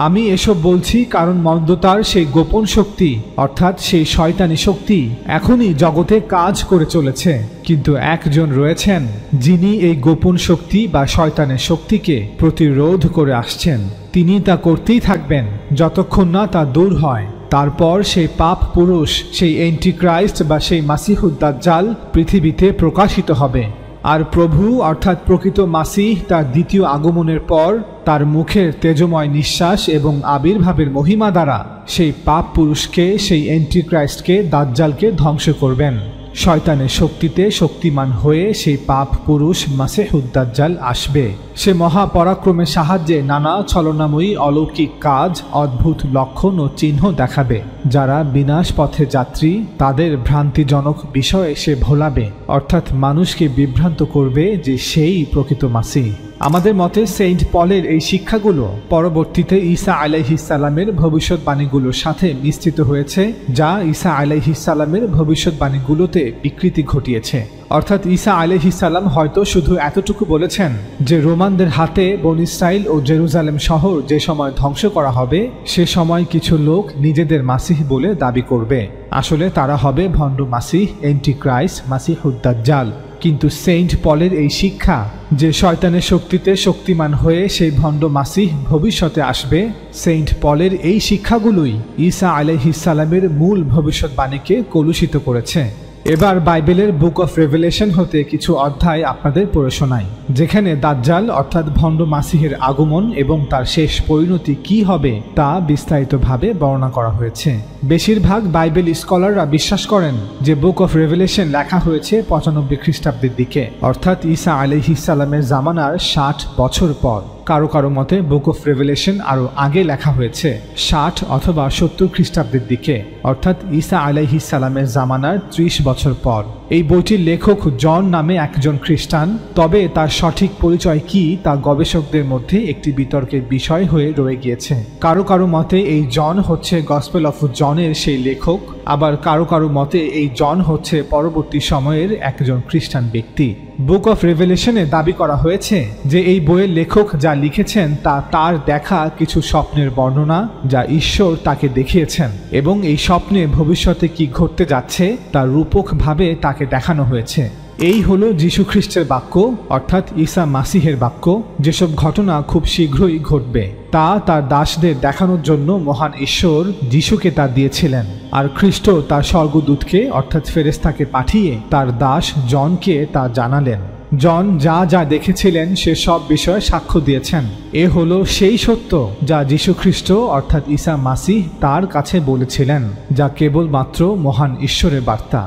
আমি এসব বলছি কারণ মন্দতার সেই গোপন শক্তি অর্থাৎ সেই শয়তানি শক্তি এখনই জগতে কাজ করে চলেছে, কিন্তু একজন রয়েছেন যিনি এই গোপন শক্তি বা শয়তানের শক্তিকে প্রতিরোধ করে আসছেন। তিনি তা করতেই থাকবেন যতক্ষণ না তা দূর হয়। তারপর সেই পাপ পুরুষ, সেই অ্যান্টিক্রাইস্ট বা সেই মাসিহুদ দাজ্জাল পৃথিবীতে প্রকাশিত হবে। আর প্রভু অর্থাৎ প্রকৃত মাসিহ তার দ্বিতীয় আগমনের পর তার মুখের তেজময় নিঃশ্বাস এবং আবির্ভাবের মহিমা দ্বারা সেই পাপ পুরুষকে, সেই অ্যান্টিক্রাইস্টকে, দাজ্জালকে ধ্বংস করবেন। শয়তানের শক্তিতে শক্তিমান হয়ে সেই পাপ পুরুষ মাসিহুদ দাজ্জাল আসবে। সে মহাপরাক্রমের সাহায্যে নানা ছলনাময়ী অলৌকিক কাজ, অদ্ভুত লক্ষণ ও চিহ্ন দেখাবে। যারা বিনাশ পথে যাত্রী তাদের ভ্রান্তিজনক বিষয়ে সে ভোলাবে, অর্থাৎ মানুষকে বিভ্রান্ত করবে যে সেই প্রকৃত মাসিহ। আমাদের মতে সেন্ট পলের এই শিক্ষাগুলো পরবর্তীতে ঈসা আলাইহিস সালামের ভবিষ্যৎবাণীগুলোর সাথে মিশ্রিত হয়েছে, যা ঈসা আলাইহিস সালামের ভবিষ্যৎবাণীগুলোতে বিকৃতি ঘটিয়েছে। অর্থাৎ ঈসা আলাইহিস সালাম হয়তো শুধু এতটুকু বলেছেন যে রোমানদের হাতে বনী ইসরাইল ও জেরুজালেম শহর যে সময় ধ্বংস করা হবে সে সময় কিছু লোক নিজেদের মাসিহ বলে দাবি করবে। আসলে তারা হবে ভণ্ড মাসিহ, অ্যান্টিক্রাইস্ট, মাসিহুদ দাজ্জাল। কিন্তু সেন্ট পলের এই শিক্ষা যে শয়তানের শক্তিতে শক্তিমান হয়ে সেই ভণ্ড মাসিহ ভবিষ্যতে আসবে, সেন্ট পলের এই শিক্ষাগুলোই ঈসা আলাইহিস সালামের মূল ভবিষ্যৎবাণীকে কলুষিত করেছে। এবার বাইবেলের বুক অফ রেভেলেশন হতে কিছু অধ্যায় আপনাদের পড়ে শোনাই, যেখানে দাজ্জাল অর্থাৎ ভণ্ড মাসিহের আগমন এবং তার শেষ পরিণতি কি হবে তা বিস্তারিতভাবে বর্ণনা করা হয়েছে। বেশিরভাগ বাইবেল স্কলাররা বিশ্বাস করেন যে বুক অফ রেভেলেশন লেখা হয়েছে 95 খ্রিস্টাব্দের দিকে, অর্থাৎ ঈসা আলাইহিস সালামের জামানার 60 বছর পর। কারো কারো মতে বুক অফ রেভেলেশন আরও আগে লেখা হয়েছে 60 অথবা 70 খ্রিস্টাব্দের দিকে, অর্থাৎ ঈসা আলাইহিস সালামের জামানার 30 বছর পর। এই বইটির লেখক জন নামে একজন খ্রিস্টান, তবে তার সঠিক পরিচয় কি তা গবেষকদের মধ্যে একটি বিতর্কের বিষয় হয়ে রয়ে গিয়েছে। কারো কারো মতে এই জন হচ্ছে গসপেল অফ জনের সেই লেখক, আবার কারো কারো মতে এই জন হচ্ছে পরবর্তী সময়ের একজন খ্রিস্টান ব্যক্তি। বুক অফ রেভেলেশনে দাবি করা হয়েছে যে এই বইয়ের লেখক যা লিখেছেন তা তার দেখা কিছু স্বপ্নের বর্ণনা যা ঈশ্বর তাকে দেখিয়েছেন, এবং এই স্বপ্নে ভবিষ্যতে কি ঘটতে যাচ্ছে তা রূপকভাবে তাকে দেখানো হয়েছে। এই হলো যীশু খ্রিস্টের বাক্য, অর্থাৎ ঈসা মাসিহের বাক্য। যেসব ঘটনা খুব শীঘ্রই ঘটবে তা তার দাসদের দেখানোর জন্য মহান ঈশ্বর যীশুকে তা দিয়েছিলেন, আর খ্রিস্ট তার স্বর্গদূতকে অর্থাৎ ফেরেশতাকে পাঠিয়ে তার দাস জনকে তা জানালেন। জন যা যা দেখেছিলেন সে সব বিষয়ে সাক্ষ্য দিয়েছেন। এ হলো সেই সত্য যা যীশু খ্রিস্ট অর্থাৎ ঈসা মাসিহ তার কাছে বলেছিলেন, যা কেবলমাত্র মহান ঈশ্বরের বার্তা।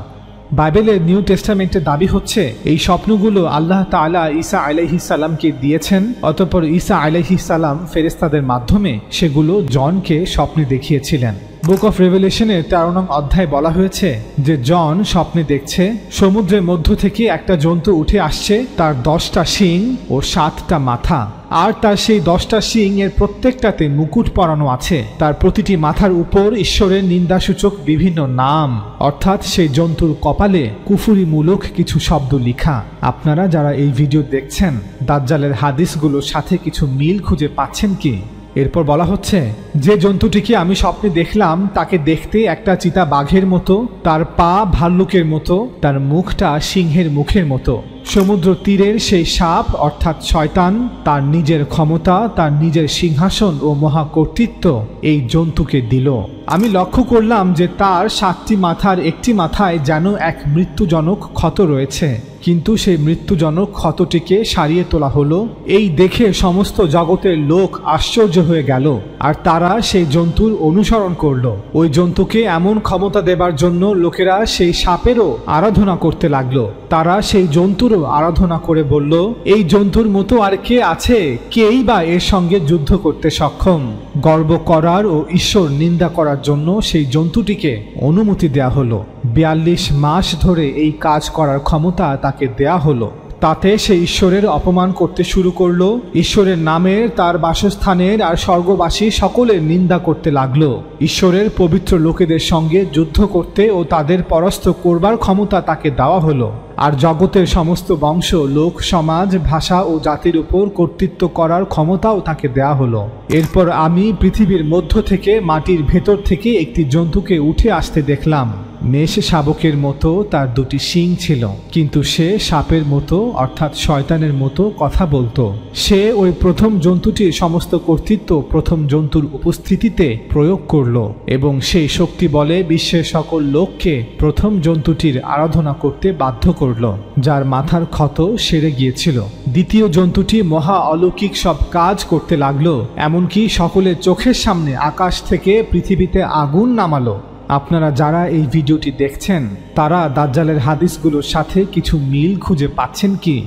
বাইবেলের নিউ টেস্টামেন্টে দাবি হচ্ছে এই স্বপ্নগুলো আল্লাহ তাআলা ঈসা আলাইহিস সালামকে দিয়েছেন, অতঃপর ঈসা আলাইহিস সালাম ফেরেশতাদের মাধ্যমে সেগুলো জনকে স্বপ্নে দেখিয়েছিলেন। বুক অফ রেভেলেশনের 13 নং অধ্যায় বলা হয়েছে যে জন স্বপ্নে দেখছে সমুদ্রের মধ্য থেকে একটা জন্তু উঠে আসছে, তার 10টা শিং ও 7টা মাথা, আর তার সেই 10টা শিং এর প্রত্যেকটাতে মুকুট পরানো আছে। তার প্রতিটি মাথার উপর ঈশ্বরের নিন্দাসূচক বিভিন্ন নাম, অর্থাৎ সেই জন্তুর কপালে কুফুরিমূলক কিছু শব্দ লেখা। আপনারা যারা এই ভিডিও দেখছেন দাজ্জালের হাদিসগুলোর সাথে কিছু মিল খুঁজে পাচ্ছেন কি? এরপর বলা হচ্ছে যে জন্তুটিকে আমি স্বপ্নে দেখলাম তাকে দেখতে একটা চিতা বাঘের মতো, তার পা ভাল্লুকের মতো, তার মুখটা সিংহের মুখের মতো, সমুদ্র তীরের সেই সাপ অর্থাৎ শয়তান তার নিজের ক্ষমতা, তার নিজের সিংহাসন ও মহাকর্তৃত্ব এই জন্তুকে দিল। আমি লক্ষ্য করলাম যে তার 7টি মাথার একটি মাথায় যেন এক মৃত্যুজনক ক্ষত রয়েছে, কিন্তু সেই মৃত্যুজনক ক্ষতটিকে সারিয়ে তোলা হলো। এই দেখে সমস্ত জগতের লোক আশ্চর্য হয়ে গেল, আর তারা সেই জন্তুর অনুসরণ করল। ওই জন্তুকে এমন ক্ষমতা দেবার জন্য লোকেরা সেই সাপেরও আরাধনা করতে লাগলো। তারা সেই জন্তুরও আরাধনা করে বলল, এই জন্তুর মতো আর কে আছে? কেই বা এর সঙ্গে যুদ্ধ করতে সক্ষম? গর্ব করার ও ঈশ্বর নিন্দা করার জন্য সেই জন্তুটিকে অনুমতি দেয়া হলো। 42 মাস ধরে এই কাজ করার ক্ষমতা তাকে দেয়া হলো। তাতে সে ঈশ্বরের অপমান করতে শুরু করলো, ঈশ্বরের নামের, তার বাসস্থানের আর স্বর্গবাসী সকলের নিন্দা করতে লাগলো। ঈশ্বরের পবিত্র লোকেদের সঙ্গে যুদ্ধ করতে ও তাদের পরাস্ত করবার ক্ষমতা তাকে দেওয়া হলো। আর জগতের সমস্ত বংশ, লোক, সমাজ, ভাষা ও জাতির উপর কর্তৃত্ব করার ক্ষমতাও তাকে দেয়া হলো। এরপর আমি পৃথিবীর মধ্য থেকে, মাটির ভেতর থেকে একটি জন্তুকে উঠে আসতে দেখলাম। মেষ শাবকের মতো তার 2টি শিং ছিল, কিন্তু সে সাপের মতো অর্থাৎ শয়তানের মতো কথা বলতো। সে ওই প্রথম জন্তুটির সমস্ত কর্তৃত্ব প্রথম জন্তুর উপস্থিতিতে প্রয়োগ করল এবং সেই শক্তি বলে বিশ্বের সকল লোককে প্রথম জন্তুটির আরাধনা করতে বাধ্য করল, যার মাথার ক্ষত সেরে গিয়েছিল। দ্বিতীয় জন্তুটি মহা অলৌকিক সব কাজ করতে লাগলো, এমনকি সকলের চোখের সামনে আকাশ থেকে পৃথিবীতে আগুন নামালো। আপনারা যারা এই ভিডিওটি দেখছেন তারা দাজ্জালের হাদিসগুলোর সাথে কিছু মিল খুঁজে পাচ্ছেন কি?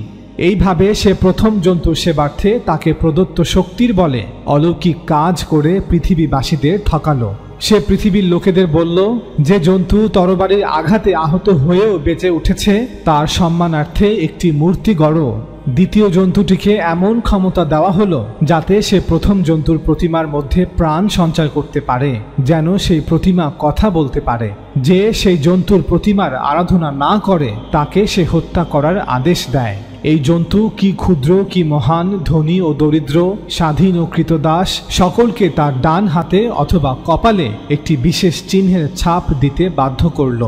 এইভাবে সে প্রথম জন্তুর সেবার্থে তাকে প্রদত্ত শক্তির বলে অলৌকিক কাজ করে পৃথিবীবাসীদের ঠকালো। সে পৃথিবীর লোকেদের বলল, যে জন্তু তরবারির আঘাতে আহত হয়েও বেঁচে উঠেছে তার সম্মানার্থে একটি মূর্তি গড়ো। দ্বিতীয় জন্তুটিকে এমন ক্ষমতা দেওয়া হলো যাতে সে প্রথম জন্তুর প্রতিমার মধ্যে প্রাণ সঞ্চার করতে পারে, যেন সেই প্রতিমা কথা বলতে পারে। যে সেই জন্তুর প্রতিমার আরাধনা না করে তাকে সে হত্যা করার আদেশ দেয়। এই জন্তু কি ক্ষুদ্র, কি মহান, ধনী ও দরিদ্র, স্বাধীন ও কৃতদাস সকলকে তার ডান হাতে অথবা কপালে একটি বিশেষ চিহ্নের ছাপ দিতে বাধ্য করল।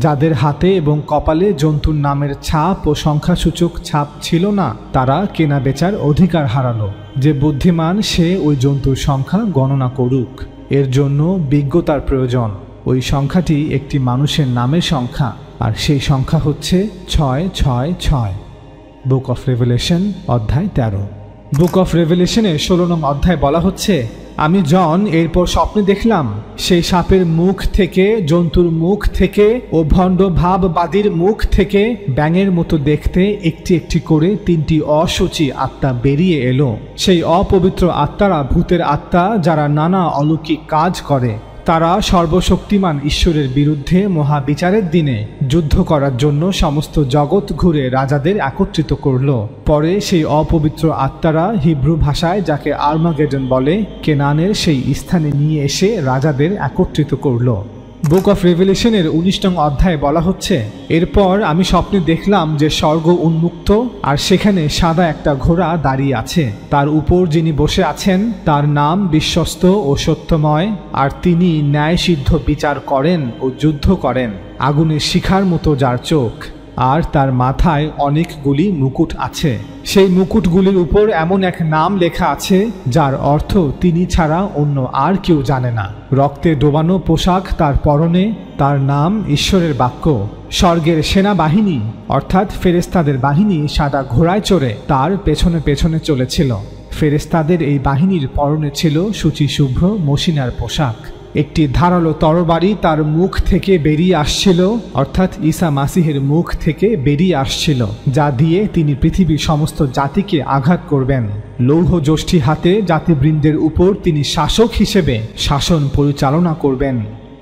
যাদের হাতে এবং কপালে জন্তুর নামের ছাপ ও সংখ্যাসূচক ছাপ ছিল না তারা কেনা বেচার অধিকার হারালো। যে বুদ্ধিমান সে ওই জন্তুর সংখ্যা গণনা করুক। এর জন্য বিজ্ঞতার প্রয়োজন। ওই সংখ্যাটি একটি মানুষের নামের সংখ্যা, আর সেই সংখ্যা হচ্ছে 666। বুক অফ রেভেলেশন অধ্যায় 13। বুক অফ রেভেলেশনের 16 নং অধ্যায় বলা হচ্ছে, আমি জন এরপর স্বপ্নে দেখলাম সেই সাপের মুখ থেকে, জন্তুর মুখ থেকে ও ভণ্ড ভাববাদীর মুখ থেকে ব্যাঙের মতো দেখতে একটি একটি করে 3টি অশুচি আত্মা বেরিয়ে এলো। সেই অপবিত্র আত্মারা ভূতের আত্মা, যারা নানা অলৌকিক কাজ করে। তারা সর্বশক্তিমান ঈশ্বরের বিরুদ্ধে মহাবিচারের দিনে যুদ্ধ করার জন্য সমস্ত জগৎ ঘুরে রাজাদের একত্রিত করল। পরে সেই অপবিত্র আত্মারা হিব্রু ভাষায় যাকে আর্মাগেডন বলে, কেনানের সেই স্থানে নিয়ে এসে রাজাদের একত্রিত করল। বুক অফ রেভেলেশনের 19 নং অধ্যায়ে বলা হচ্ছে, এরপর আমি স্বপ্নে দেখলাম যে স্বর্গ উন্মুক্ত, আর সেখানে সাদা একটা ঘোড়া দাঁড়িয়ে আছে। তার উপর যিনি বসে আছেন তার নাম বিশ্বস্ত ও সত্যময়, আর তিনি ন্যায়সিদ্ধ বিচার করেন ও যুদ্ধ করেন। আগুনের শিখার মতো যার চোখ, আর তার মাথায় অনেকগুলি মুকুট আছে। সেই মুকুটগুলির উপর এমন এক নাম লেখা আছে যার অর্থ তিনি ছাড়া অন্য আর কেউ জানে না। রক্তে ডোবানো পোশাক তার পরনে, তার নাম ঈশ্বরের বাক্য। স্বর্গের সেনাবাহিনী অর্থাৎ ফেরেশতাদের বাহিনী সাদা ঘোড়ায় চড়ে তার পেছনে পেছনে চলেছিল। ফেরেশতাদের এই বাহিনীর পরনে ছিল শুচিশুভ্র মসিনার পোশাক। একটি ধারালো তরবারি তার মুখ থেকে বেরিয়ে আসছিল, অর্থাৎ ঈসা মাসিহের মুখ থেকে বেরিয়ে আসছিল, যা দিয়ে তিনি পৃথিবীর সমস্ত জাতিকে আঘাত করবেন। লৌহ যষ্টি হাতে জাতিবৃন্দের উপর তিনি শাসক হিসেবে শাসন পরিচালনা করবেন।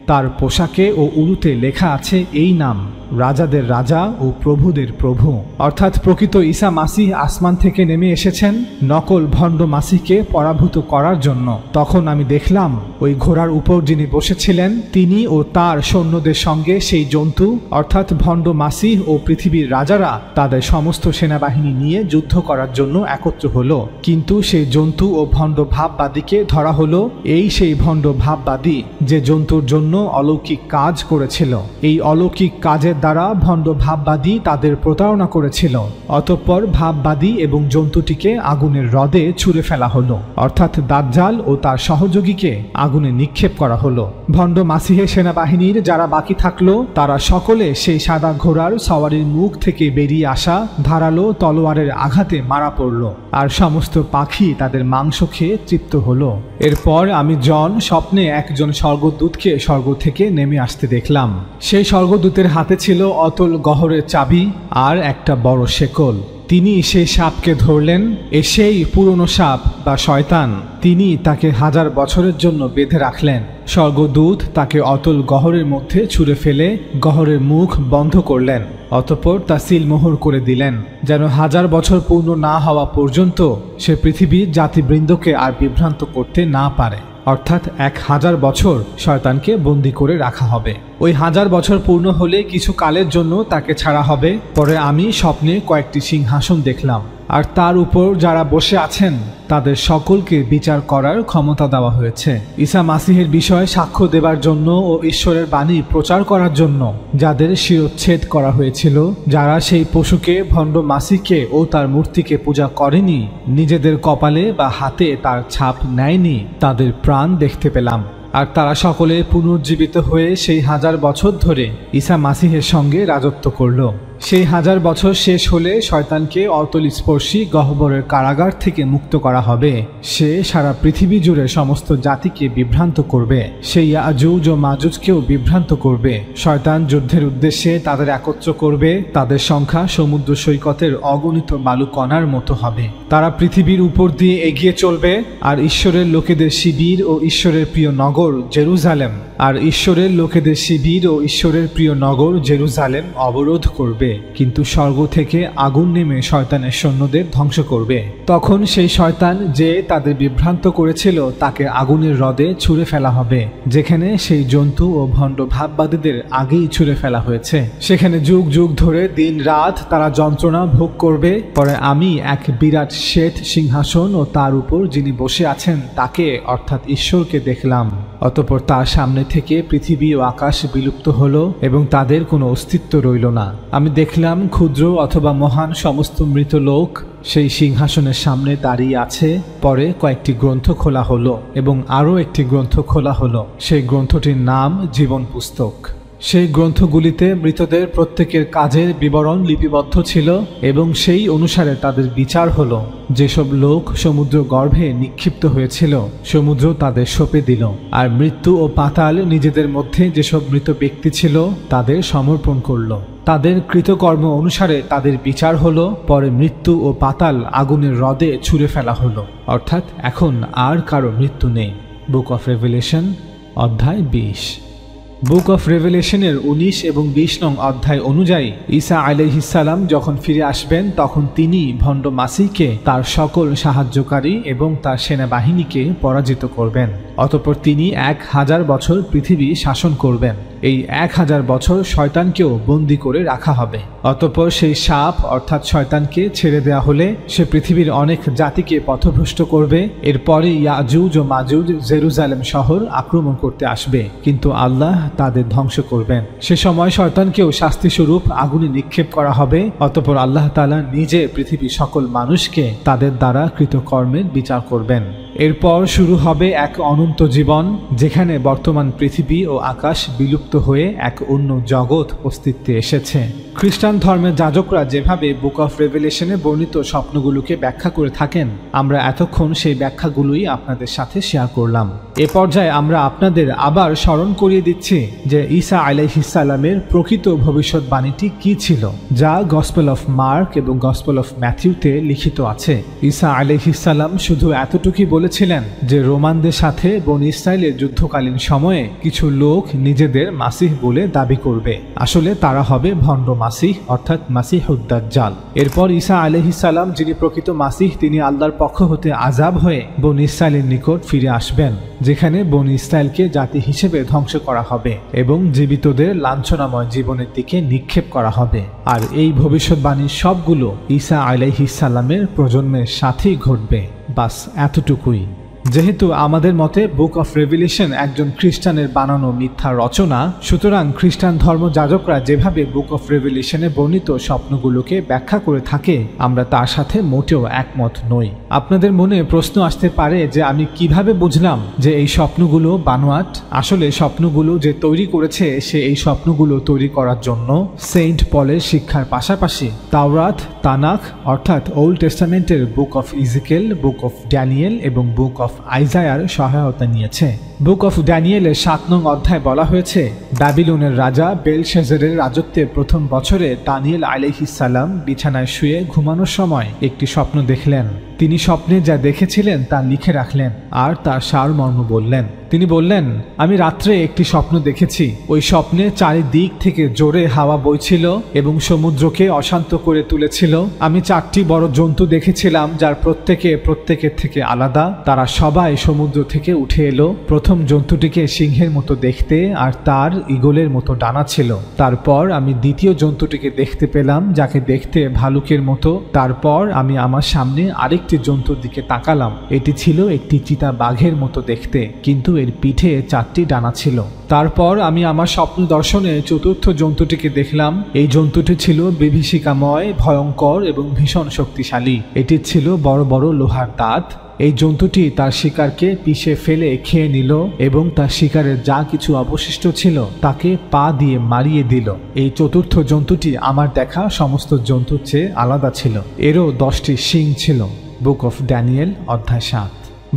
তার পোশাকে ও উরুতে লেখা আছে এই নাম, রাজাদের রাজা ও প্রভুদের প্রভু। অর্থাৎ প্রকৃত ঈসা মাসিহ আসমান থেকে নেমে এসেছেন নকল ভণ্ড মাসিহকে পরাভূত করার জন্য। তখন আমি দেখলাম ওই ঘোড়ার উপর যিনি বসেছিলেন তিনি ও তার সৈন্যদের সঙ্গে সেই জন্তু অর্থাৎ ভণ্ড মাসিহ ও পৃথিবীর রাজারা তাদের সমস্ত সেনাবাহিনী নিয়ে যুদ্ধ করার জন্য একত্র হলো। কিন্তু সেই জন্তু ও ভণ্ড ভাববাদীকে ধরা হলো। এই সেই ভণ্ড ভাববাদী যে জন্তুর জন্য অলৌকিক কাজ করেছিল। এই অলৌকিক কাজের দ্বারা ভণ্ড ভাববাদী তাদের প্রতারণা করেছিল। অতঃপর ভাববাদী এবং জন্তুটিকে আগুনের হ্রদে ছুঁড়ে ফেলা হলো, অর্থাৎ দাজ্জাল ও তার সহযোগীকে আগুনে নিক্ষেপ করা হলো। ভণ্ড মাসিহের সেনাবাহিনীর যারা বাকি থাকলো তারা সকলে সেই সাদা ঘোড়ার সওয়ারির মুখ থেকে বেরিয়ে আসা ধারালো তলোয়ারের আঘাতে মারা পড়ল, আর সমস্ত পাখি তাদের মাংস খেয়ে তৃপ্ত হলো। এরপর আমি জন স্বপ্নে একজন স্বর্গদূতকে স্বর্গ থেকে নেমে আসতে দেখলাম। সেই স্বর্গদূতের হাতে ছিল অতল গহরের চাবি আর একটা বড় শেকল। তিনি সেই সাপকে ধরলেন। সেই পুরনো সাপ বা শয়তান, তিনি তাকে 1000 বছরের জন্য বেঁধে রাখলেন। স্বর্গদূত তাকে অতল গহরের মধ্যে ছুঁড়ে ফেলে গহরের মুখ বন্ধ করলেন। অতঃপর তা সিলমোহর করে দিলেন, যেন 1000 বছর পূর্ণ না হওয়া পর্যন্ত সে পৃথিবীর জাতিবৃন্দকে আর বিভ্রান্ত করতে না পারে। অর্থাৎ 1000 বছর শয়তানকে বন্দী করে রাখা হবে। ওই 1000 বছর পূর্ণ হলে কিছু কালের জন্য তাকে ছাড়া হবে। পরে আমি স্বপ্নে কয়েকটি সিংহাসন দেখলাম, আর তার উপর যারা বসে আছেন তাদের সকলকে বিচার করার ক্ষমতা দেওয়া হয়েছে। ঈসা মাসিহের বিষয়ে সাক্ষ্য দেবার জন্য ও ঈশ্বরের বাণী প্রচার করার জন্য যাদের শিরচ্ছেদ করা হয়েছিল, যারা সেই পশুকে ভণ্ড মাসিহকে ও তার মূর্তিকে পূজা করেনি, নিজেদের কপালে বা হাতে তার ছাপ নেয়নি, তাদের প্রাণ দেখতে পেলাম। আর তারা সকলে পুনর্জীবিত হয়ে সেই 1000 বছর ধরে ঈসা মাসিহের সঙ্গে রাজত্ব করল। সেই 1000 বছর শেষ হলে শয়তানকে অতলস্পর্শী গহ্বরের কারাগার থেকে মুক্ত করা হবে। সে সারা পৃথিবী জুড়ে সমস্ত জাতিকে বিভ্রান্ত করবে। সে ইয়াজুজ ও মাজুজকেও বিভ্রান্ত করবে। শয়তান যুদ্ধের উদ্দেশ্যে তাদের একত্র করবে। তাদের সংখ্যা সমুদ্র সৈকতের অগণিত বালুকণার মতো হবে। তারা পৃথিবীর উপর দিয়ে এগিয়ে চলবে, আর ঈশ্বরের লোকেদের শিবির ও ঈশ্বরের প্রিয় নগর জেরুজালেম অবরোধ করবে। কিন্তু স্বর্গ থেকে আগুন নেমে শয়তানের সৈন্যদের ধ্বংস করবে। তখন সেই শয়তান যে তাদের বিভ্রান্ত করেছিল তাকে আগুনের হ্রদে ছুঁড়ে ফেলা হবে, যেখানে সেই জন্তু ও ভণ্ড ভাববাদীদের আগেই ছুঁড়ে ফেলা হয়েছে। সেখানে যুগ যুগ ধরে দিন রাত তারা যন্ত্রণা ভোগ করবে। পরে আমি এক বিরাট শ্বেত সিংহাসন ও তার উপর যিনি বসে আছেন তাকে, অর্থাৎ ঈশ্বরকে দেখলাম। অতঃপর তার সামনে থেকে পৃথিবী ও আকাশ বিলুপ্ত হলো এবং তাদের কোনো অস্তিত্ব রইল না। আমি দেখলাম ক্ষুদ্র অথবা মহান সমস্ত মৃত লোক সেই সিংহাসনের সামনে দাঁড়িয়ে আছে। পরে কয়েকটি গ্রন্থ খোলা হলো এবং আরও একটি গ্রন্থ খোলা হলো। সেই গ্রন্থটির নাম জীবন পুস্তক। সেই গ্রন্থগুলিতে মৃতদের প্রত্যেকের কাজের বিবরণ লিপিবদ্ধ ছিল এবং সেই অনুসারে তাদের বিচার হলো। যেসব লোক সমুদ্র গর্ভে নিক্ষিপ্ত হয়েছিল সমুদ্র তাদের সঁপে দিল, আর মৃত্যু ও পাতাল নিজেদের মধ্যে যেসব মৃত ব্যক্তি ছিল তাদের সমর্পণ করল। তাদের কৃতকর্ম অনুসারে তাদের বিচার হলো। পরে মৃত্যু ও পাতাল আগুনের হ্রদে ছুঁড়ে ফেলা হলো। অর্থাৎ এখন আর কারো মৃত্যু নেই। বুক অফ রেভেলেশন অধ্যায় 20। বুক অফ রেভেলেশনের 19 এবং 20 নং অধ্যায় অনুযায়ী ঈসা আলাইহিস সালাম যখন ফিরে আসবেন তখন তিনি ভণ্ড মাসিহকে, তার সকল সাহায্যকারী এবং তার সেনাবাহিনীকে পরাজিত করবেন। অতঃপর তিনি 1000 বছর পৃথিবী শাসন করবেন। এই 1000 বছর শয়তানকেও বন্দী করে রাখা হবে। অতঃপর সেই সাপ অর্থাৎ শয়তানকে ছেড়ে দেওয়া হলে সে পৃথিবীর অনেক জাতিকে পথভ্রষ্ট করবে। এরপরে ইয়াজুজ ও মাজুজ জেরুজালেম শহর আক্রমণ করতে আসবে, কিন্তু আল্লাহ তাদের ধ্বংস করবেন। সে সময় শয়তানকেও শাস্তিস্বরূপ আগুনে নিক্ষেপ করা হবে। অতঃপর আল্লাহ তাআলা নিজে পৃথিবীর সকল মানুষকে তাদের দ্বারা কৃতকর্মের বিচার করবেন। এরপর শুরু হবে এক অনন্ত জীবন, যেখানে বর্তমান পৃথিবী ও আকাশ বিলুপ্ত হয়ে এক অন্য জগৎ অস্তিত্বে এসেছে। খ্রিস্টান ধর্মের যাজকরা যেভাবে বুক অফ রেভেলেশনে বর্ণিত স্বপ্নগুলোকে ব্যাখ্যা করে থাকেন, আমরা এতক্ষণ সেই ব্যাখ্যাগুলোই আপনাদের সাথে শেয়ার করলাম। এ পর্যায়ে আমরা আপনাদের আবার স্মরণ করিয়ে দিচ্ছি যে ঈসা আলাইহিস সালামের প্রকৃত ভবিষ্যৎবাণীটি কি ছিল, যা গসপেল অফ মার্ক এবং গসপেল অফ ম্যাথিউতে লিখিত আছে। ঈসা আলাইহিস সালাম শুধু এতটুকুই বলেছিলেন যে রোমানদের সাথে বনী ইসরাইলের যুদ্ধকালীন সময়ে কিছু লোক নিজেদের মাসিহ বলে দাবি করবে। আসলে তারা হবে ভণ্ড মাসিহ, অর্থাৎ মাসিহুদ দাজ্জাল। এরপর ঈসা আলাইহিস সালাম, যিনি প্রকৃত মাসিহ, তিনি আল্লাহর পক্ষ হতে আযাব হয়ে বনী ইসরাইলের নিকট ফিরে আসবেন, যেখানে বনী ইসরাইলকে জাতি হিসেবে ধ্বংস করা হবে এবং জীবিতদের লাঞ্ছনাময় জীবনের দিকে নিক্ষেপ করা হবে। আর এই ভবিষ্যৎবাণীর সবগুলো ঈসা আলাইহিস সালামের প্রজন্মের সাথেই ঘটবে। বাস এতটুকুই। যেহেতু আমাদের মতে বুক অফ রেভিলেশন একজন খ্রিস্টানের বানানো মিথ্যা রচনা, সুতরাং খ্রিস্টান ধর্মযাজকরা যেভাবে বুক অফ রেভিলেশনে বর্ণিত স্বপ্নগুলোকে ব্যাখ্যা করে থাকে আমরা তার সাথে মোটেও একমত নই। আপনাদের মনে প্রশ্ন আসতে পারে যে আমি কিভাবে বুঝলাম যে এই স্বপ্নগুলো বানোয়াট? আসলে স্বপ্নগুলো যে তৈরি করেছে সে এই স্বপ্নগুলো তৈরি করার জন্য সেন্ট পলের শিক্ষার পাশাপাশি তাওরাত, তানাখ অর্থাৎ ওল্ড টেস্টামেন্টের book of Ezekiel, book of Daniel এবং বুক অফ আইজায়ার সহায়তা নিয়েছে। বুক অফ ড্যানিয়েলের 7 নং অধ্যায় বলা হয়েছে, ব্যাবিলনের রাজা বেলশেজারের রাজত্বের প্রথম বছরে দানিয়েল আলাইহিস সালাম বিছানায় শুয়ে ঘুমানোর সময় একটি স্বপ্ন দেখলেন। তিনি স্বপ্নে যা দেখেছিলেন তা লিখে রাখলেন আর তার সারমর্ম বললেন। তিনি বললেন, আমি রাত্রে একটি স্বপ্ন দেখেছি। ওই স্বপ্নে চারিদিক থেকে জোরে হাওয়া বইছিল এবং সমুদ্রকে অশান্ত করে তুলেছিল। আমি 4টি বড় জন্তু দেখেছিলাম যার প্রত্যেকের থেকে আলাদা। তারা সবাই সমুদ্র থেকে উঠে এলো। প্রথম জন্তুটিকে সিংহের মতো দেখতে আর তার ঈগলের মতো ডানা ছিল। তারপর আমি দ্বিতীয় জন্তুটিকে দেখতে পেলাম যাকে দেখতে ভালুকের মতো। তারপর আমি আমার সামনে আরেকটি জন্তুর দিকে তাকালাম। এটি ছিল একটি চিতা বাঘের মতো দেখতে, কিন্তু এর পিঠে 4টি ডানা ছিল। তারপর আমি আমার স্বপ্ন দর্শনে চতুর্থ জন্তুটিকে দেখলাম। এই জন্তুটি ছিল বিভীষিকাময়, ভয়ঙ্কর এবং ভীষণ শক্তিশালী। এটি ছিল বড় বড় লোহার দাঁত। এই জন্তুটি তার শিকারকে পিষে ফেলে খেয়ে নিল এবং তার শিকারের যা কিছু অবশিষ্ট ছিল তাকে পা দিয়ে মারিয়ে দিল। এই চতুর্থ জন্তুটি আমার দেখা সমস্ত জন্তুর চেয়ে আলাদা ছিল। এরও 10টি শিং ছিল। বুক অফ ড্যানিয়েল অধ্যায় 7।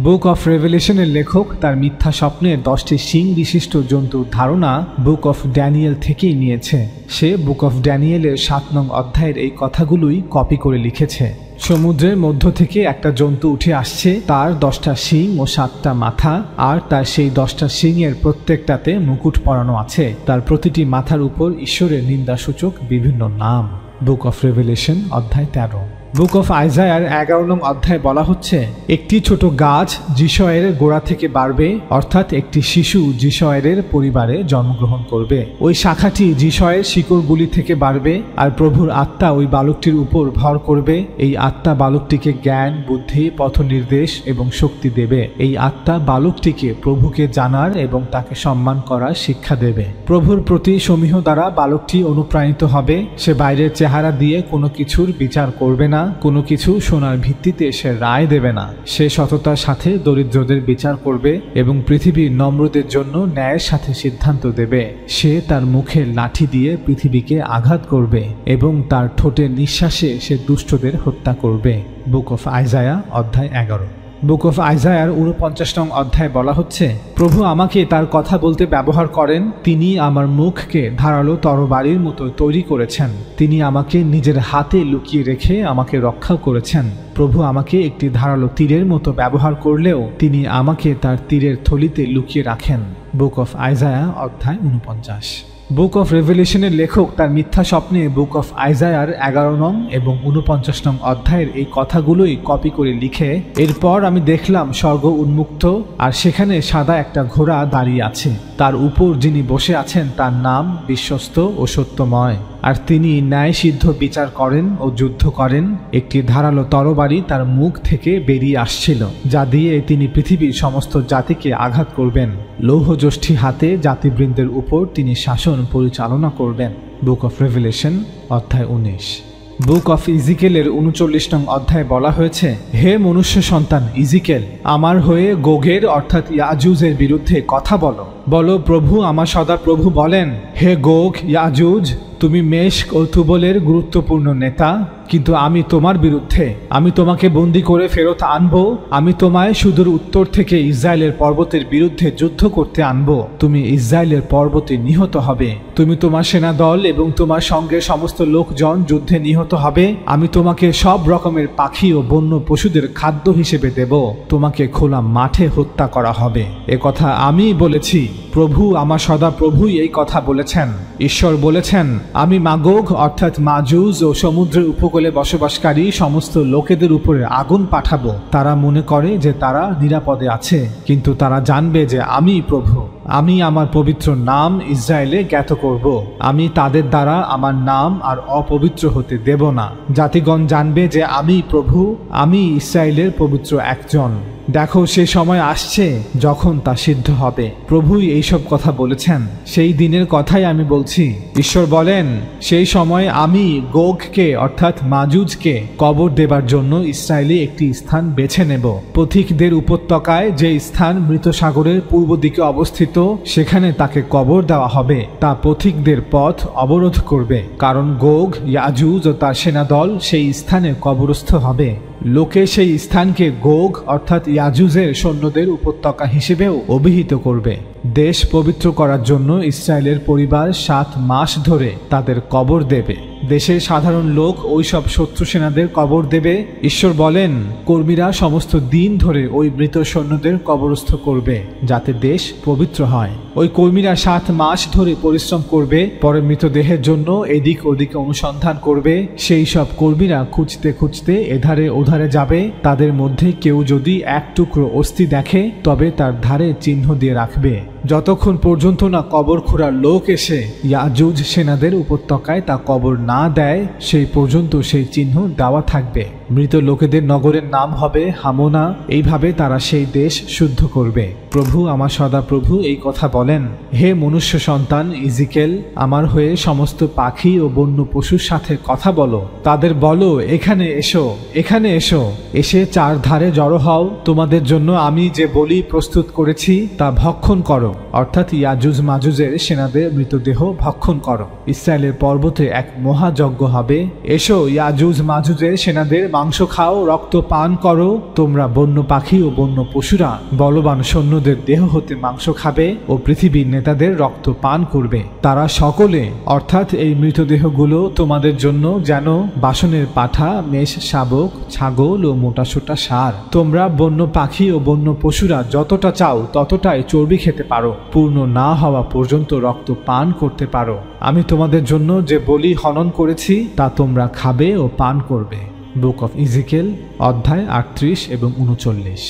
বুক অফ রেভেলেশনের লেখক তার মিথ্যা স্বপ্নের 10টি শিং বিশিষ্ট জন্তুর ধারণা বুক অফ ড্যানিয়েল থেকেই নিয়েছে। সে বুক অফ ড্যানিয়েলের 7 নং অধ্যায়ের এই কথাগুলোই কপি করে লিখেছে। সমুদ্রের মধ্য থেকে একটা জন্তু উঠে আসছে, তার 10টা শিং ও 7টা মাথা, আর তার সেই 10টা শিংয়ের প্রত্যেকটাতে মুকুট পরানো আছে। তার প্রতিটি মাথার উপর ঈশ্বরের নিন্দাসূচক বিভিন্ন নাম। বুক অফ রেভেলেশন অধ্যায় 13। বুক অফ আইজায়ার 11 নং অধ্যায় বলা হচ্ছে, একটি ছোট গাছ যিশয়ের গোড়া থেকে বাড়বে, অর্থাৎ একটি শিশু যিশয়ের পরিবারে জন্মগ্রহণ করবে। ওই শাখাটি যিশয়ের শিকড়গুলি থেকে বাড়বে আর প্রভুর আত্মা ওই বালকটির উপর ভর করবে। এই আত্মা বালকটিকে জ্ঞান, বুদ্ধি, পথ নির্দেশ এবং শক্তি দেবে। এই আত্মা বালকটিকে প্রভুকে জানার এবং তাকে সম্মান করার শিক্ষা দেবে। প্রভুর প্রতি সমীহ দ্বারা বালকটি অনুপ্রাণিত হবে। সে বাইরের চেহারা দিয়ে কোনো কিছুর বিচার করবে না, কোনো কিছু শোনার ভিত্তিতে সে রায় দেবে না। সে সততার সাথে দরিদ্রদের বিচার করবে এবং পৃথিবীর নম্রদের জন্য ন্যায়ের সাথে সিদ্ধান্ত দেবে। সে তার মুখে লাঠি দিয়ে পৃথিবীকে আঘাত করবে এবং তার ঠোঁটের নিঃশ্বাসে সে দুষ্টদের হত্যা করবে। বুক অফ আইজায়া অধ্যায় 11। বুক অফ আইজায়ার 49 নং অধ্যায় বলা হচ্ছে, প্রভু আমাকে তার কথা বলতে ব্যবহার করেন। তিনি আমার মুখকে ধারালো তরবারির মতো তৈরি করেছেন। তিনি আমাকে নিজের হাতে লুকিয়ে রেখে আমাকে রক্ষা করেছেন। প্রভু আমাকে একটি ধারালো তীরের মতো ব্যবহার করলেও তিনি আমাকে তার তীরের থলিতে লুকিয়ে রাখেন। বুক অফ আইজায়া অধ্যায় 49। বুক অফ রেভেলেশনের লেখক তার মিথ্যা স্বপ্নে বুক অফ আইজায়ার 11 নং এবং 49 নং অধ্যায়ের এই কথাগুলোই কপি করে লিখে, এরপর আমি দেখলাম স্বর্গ উন্মুক্ত আর সেখানে সাদা একটা ঘোড়া দাঁড়িয়ে আছে। তার উপর যিনি বসে আছেন তার নাম বিশ্বস্ত ও সত্যময়, আর তিনি ন্যায়সিদ্ধ বিচার করেন ও যুদ্ধ করেন। একটি ধারালো তরবারি তার মুখ থেকে বেরিয়ে আসছিল, যা দিয়ে তিনি পৃথিবীর সমস্ত জাতিকে আঘাত করবেন। লৌহযষ্ঠী হাতে জাতিবৃন্দের উপর তিনি শাসন পরিচালনা করবেন। বুক অফ রেভেলেশন অধ্যায় 19। বুক অফ ইজিকেলের 39 নং অধ্যায় বলা হয়েছে, হে মনুষ্য সন্তান ইজিকেল, আমার হয়ে গোগের অর্থাৎ ইয়াজুজের বিরুদ্ধে কথা বলো। বলো, প্রভু আমার সদা প্রভু বলেন, হে গোগ, ইয়াজুজ, তুমি মেশক ও তুবলের গুরুত্বপূর্ণ নেতা, কিন্তু আমি তোমার বিরুদ্ধে। আমি তোমাকে বন্দী করে ফেরত আনবো। আমি তোমায় সুদূর উত্তর থেকে ইসরায়েলের পর্বতের বিরুদ্ধে যুদ্ধ করতে আনবো। তুমি ইসরায়েলের পর্বতে নিহত হবে। তুমি তোমার সেনাদল এবং তোমার সঙ্গে সমস্ত লোকজন যুদ্ধে নিহত হবে। আমি তোমাকে সব রকমের পাখি ও বন্য পশুদের খাদ্য হিসেবে দেব। তোমাকে খোলা মাঠে হত্যা করা হবে। এ কথা আমি বলেছি। প্রভু আমার সদা প্রভুই এই কথা বলেছেন। ঈশ্বর বলেছেন, আমি মাগোগ অর্থাৎ মাজুজ ও সমুদ্রের উপকূলে বসবাসকারী সমস্ত লোকেদের উপরে আগুন পাঠাবো। তারা মনে করে যে তারা নিরাপদে আছে, কিন্তু তারা জানবে যে আমি প্রভু। আমি আমার পবিত্র নাম ইসরায়েলে জ্ঞাত করব। আমি তাদের দ্বারা আমার নাম আর অপবিত্র হতে দেব না। জাতিগণ জানবে যে আমি প্রভু, আমি ইসরায়েলের পবিত্র একজন। দেখো সে সময় আসছে যখন তা সিদ্ধ হবে। প্রভুই এইসব কথা বলেছেন, সেই দিনের কথাই আমি বলছি। ঈশ্বর বলেন, সেই সময় আমি গোগকে অর্থাৎ মাজুজকে কবর দেবার জন্য ইসরায়েলে একটি স্থান বেছে নেব। পথিকদের উপত্যকায় যে স্থান মৃত সাগরের পূর্ব দিকে অবস্থিত, সেখানে তাকে কবর দেওয়া হবে। তা পথিকদের পথ অবরোধ করবে, কারণ গোগ, ইয়াজুজ ও তার সেনাদল সেই স্থানে কবরস্থ হবে। লোকে সেই স্থানকে গোগ অর্থাৎ ইয়াজুজের সৈন্যদের উপত্যকা হিসেবেও অভিহিত করবে। দেশ পবিত্র করার জন্য ইসরায়েলের পরিবার 7 মাস ধরে তাদের কবর দেবে। দেশের সাধারণ লোক ওইসব শত্রু সেনাদের কবর দেবে। ঈশ্বর বলেন, কর্মীরা সমস্ত দিন ধরে ওই মৃত সৈন্যদের কবরস্থ করবে, যাতে দেশ পবিত্র হয়। ওই কর্মীরা 7 মাস ধরে পরিশ্রম করবে, পরে মৃতদেহের জন্য এদিক ওদিকে অনুসন্ধান করবে। সেই সব কর্মীরা খুঁজতে খুঁজতে এধারে ওধারে যাবে। তাদের মধ্যে কেউ যদি এক টুকরো অস্থি দেখে, তবে তার ধারে চিহ্ন দিয়ে রাখবে, যতক্ষণ পর্যন্ত না কবর খোঁড়ার লোক এসে ইয়াজুজ সেনাদের উপত্যকায় তা কবর না দেয়, সেই পর্যন্ত সেই চিহ্ন দেওয়া থাকবে। মৃত লোকেদের নগরের নাম হবে হামোনা। এইভাবে তারা সেই দেশ শুদ্ধ করবে। প্রভু আমার সদাপ্রভু এই কথা বলেন, হে মনুষ্য সন্তান ইজিকেল, আমার হয়ে সমস্ত পাখি ও বন্য পশুর সাথে কথা বলো। তাদের বলো, এখানে এসো, এখানে এসো, এসে চারধারে জড়ো হও। তোমাদের জন্য আমি যে বলি প্রস্তুত করেছি তা ভক্ষণ করো, অর্থাৎ ইয়াজুজ মাজুজের সেনাদের মৃতদেহ ভক্ষণ করো। ইসরায়েলের পর্বতে এক মহাযজ্ঞ হবে। এসো, ইয়াজুজ মাজুজের সেনাদের মাংস খাও, রক্ত পান করো। তোমরা বন্য পাখি ও বন্য পশুরা বলবান সৈন্যদের দেহ হতে মাংস খাবে ও পৃথিবীর নেতাদের রক্ত পান করবে। তারা সকলে অর্থাৎ এই মৃতদেহগুলো তোমাদের জন্য যেন বাসনের পাঠা, মেষ শাবক, ছাগল ও মোটাসোটা ষাঁড়। তোমরা বন্য পাখি ও বন্য পশুরা যতটা চাও ততটাই চর্বি খেতে পারো, পূর্ণ না হওয়া পর্যন্ত রক্ত পান করতে পারো। আমি তোমাদের জন্য যে বলি হনন করেছি তা তোমরা খাবে ও পান করবে। বুক অফ ইজিকেল অধ্যায় 38 এবং 39।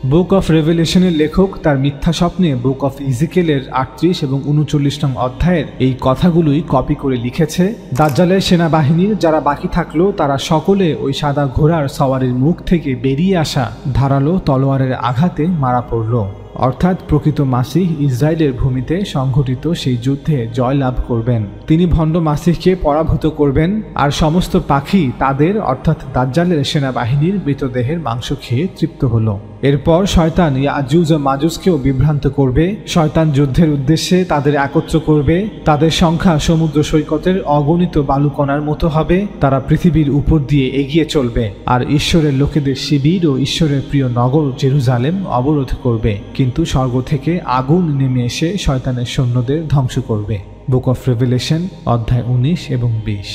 বুক অফ রেভেলেশনের লেখক তার মিথ্যা স্বপ্নে বুক অফ ইজিকেলের 38 এবং 39 নং অধ্যায়ের এই কথাগুলোই কপি করে লিখেছে। দাজ্জালের সেনাবাহিনীর যারা বাকি থাকলো, তারা সকলে ওই সাদা ঘোড়ার সওয়ারির মুখ থেকে বেরিয়ে আসা ধারালো তলোয়ারের আঘাতে মারা পড়ল। অর্থাৎ প্রকৃত মাসিহ ইসরায়েলের ভূমিতে সংঘটিত সেই যুদ্ধে জয় লাভ করবেন। তিনি ভণ্ড মাসিহকে পরাভূত করবেন, আর সমস্ত পাখি তাদের অর্থাৎ দাজ্জালের সেনাবাহিনীর মৃতদেহের মাংস খেয়ে তৃপ্ত হলো। এরপর শয়তান ইয়াজুজ ও মাজুজকেও বিভ্রান্ত করবে। শয়তান যুদ্ধের উদ্দেশ্যে তাদের একত্র করবে। তাদের সংখ্যা সমুদ্র সৈকতের অগণিত বালুকণার মতো হবে। তারা পৃথিবীর উপর দিয়ে এগিয়ে চলবে, আর ঈশ্বরের লোকেদের শিবির ও ঈশ্বরের প্রিয় নগর জেরুজালেম অবরোধ করবে। কিন্তু স্বর্গ থেকে আগুন নেমে এসে শয়তানের সৈন্যদের ধ্বংস করবে। বুক অফ রেভেলেশন অধ্যায় 19 এবং 20।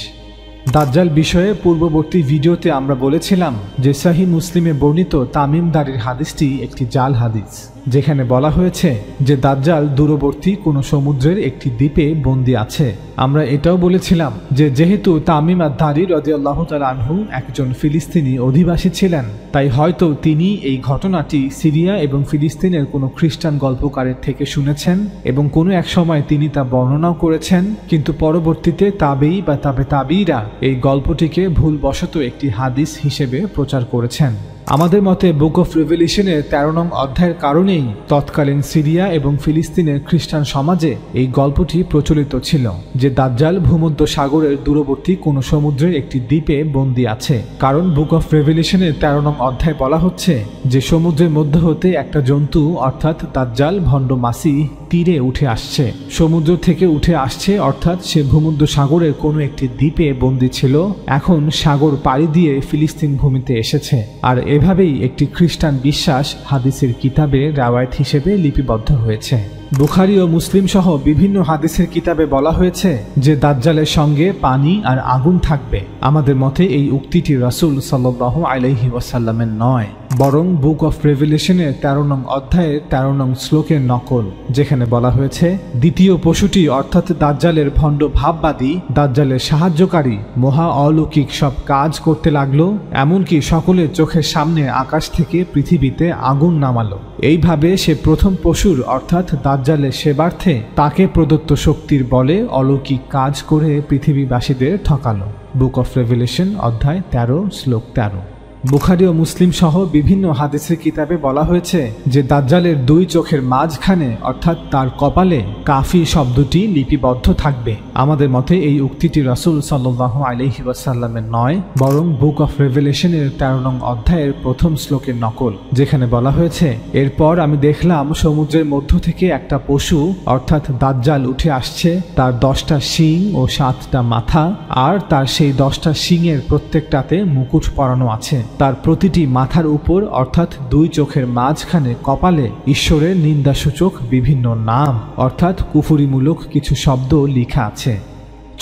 দাজ্জাল বিষয়ে পূর্ববর্তী ভিডিওতে আমরা বলেছিলাম যে সহিহ মুসলিমে বর্ণিত তামিমদারির হাদিসটি একটি জাল হাদিস, যেখানে বলা হয়েছে যে দাজ্জাল দূরবর্তী কোনো সমুদ্রের একটি দ্বীপে বন্দী আছে। আমরা এটাও বলেছিলাম যে যেহেতু তামিম আদ-দারি রাদিয়াল্লাহু তাআলা আনহু একজন ফিলিস্তিনি অধিবাসী ছিলেন, তাই হয়তো তিনি এই ঘটনাটি সিরিয়া এবং ফিলিস্তিনের কোনো খ্রিস্টান গল্পকারের থেকে শুনেছেন এবং কোনো এক সময় তিনি তা বর্ণনাও করেছেন। কিন্তু পরবর্তীতে তাবেঈ বা তাবেঈরা এই গল্পটিকে ভুলবশত একটি হাদিস হিসেবে প্রচার করেছেন। আমাদের মতে বুক অফ রেভেলেশনের 13 নং অধ্যায়ের কারণেই তৎকালীন সিরিয়া এবং ফিলিস্তিনের খ্রিস্টান সমাজে এই গল্পটি প্রচলিত ছিল যে দাজ্জাল ভূমধ্য সাগরের দূরবর্তী কোনো সমুদ্রের একটি দ্বীপে বন্দী আছে। কারণ বুক অফ রেভেলেশনের 13 নং অধ্যায় বলা হচ্ছে যে সমুদ্রের মধ্যে হতে একটা জন্তু অর্থাৎ দাজ্জাল ভণ্ড মাসিহ তীরে উঠে আসছে। সমুদ্র থেকে উঠে আসছে অর্থাৎ সে ভূমধ্য সাগরের কোনো একটি দ্বীপে বন্দী ছিল, এখন সাগর পাড়ি দিয়ে ফিলিস্তিন ভূমিতে এসেছে। আর এভাবেই একটি খ্রিস্টান বিশ্বাস হাদিসের কিতাবে রাওয়ায়াত হিসেবে লিপিবদ্ধ হয়েছে। বুখারী ও মুসলিম সহ বিভিন্ন হাদিসের কিতাবে বলা হয়েছে যে দাজ্জালের সঙ্গে পানি আর আগুন থাকবে। আমাদের মতে এই উক্তিটি রাসূল সাল্লাল্লাহু আলাইহি ওয়াসাল্লামের নয়, বরং বুক অফ রেভেলেশনের 13 নং অধ্যায়ের 13 নং শ্লোকের নকল, যেখানে বলা হয়েছে দ্বিতীয় পশুটি অর্থাৎ দাজ্জালের ভণ্ড ভাববাদী, দাজ্জালের সাহায্যকারী মহা অলৌকিক সব কাজ করতে লাগলো, এমনকি সকলের চোখের সামনে আকাশ থেকে পৃথিবীতে আগুন নামালো। এইভাবে সে প্রথম পশুর অর্থাৎ দাজ্জালের সেবার্থে তাকে প্রদত্ত শক্তির বলে অলৌকিক কাজ করে পৃথিবীবাসীদের ঠকালো। বুক অফ রেভেলেশন অধ্যায় 13 শ্লোক 13। বুখারী ও মুসলিম সহ বিভিন্ন হাদিসের কিতাবে বলা হয়েছে যে দাজ্জালের দুই চোখের মাঝখানে অর্থাৎ তার কপালে কাফি শব্দটি লিপিবদ্ধ থাকবে। আমাদের মতে এই উক্তিটি রাসূল সাল্লাল্লাহু আলাইহি ওয়াসাল্লামের নয়, বরং বুক অফ রেভেলেশনের 13 নং অধ্যায়ের প্রথম শ্লোকের নকল, যেখানে বলা হয়েছে, এরপর আমি দেখলাম সমুদ্রের মধ্য থেকে একটা পশু অর্থাৎ দাজ্জাল উঠে আসছে, তার 10টা শিং ও 7টা মাথা, আর তার সেই 10টা শিংয়ের প্রত্যেকটাতে মুকুট পরানো আছে। তার প্রতিটি মাথার উপর অর্থাৎ দুই চোখের মাঝখানে কপালে ঈশ্বরের নিন্দাসূচক বিভিন্ন নাম অর্থাৎ কুফুরিমূলক কিছু শব্দ লেখা আছে।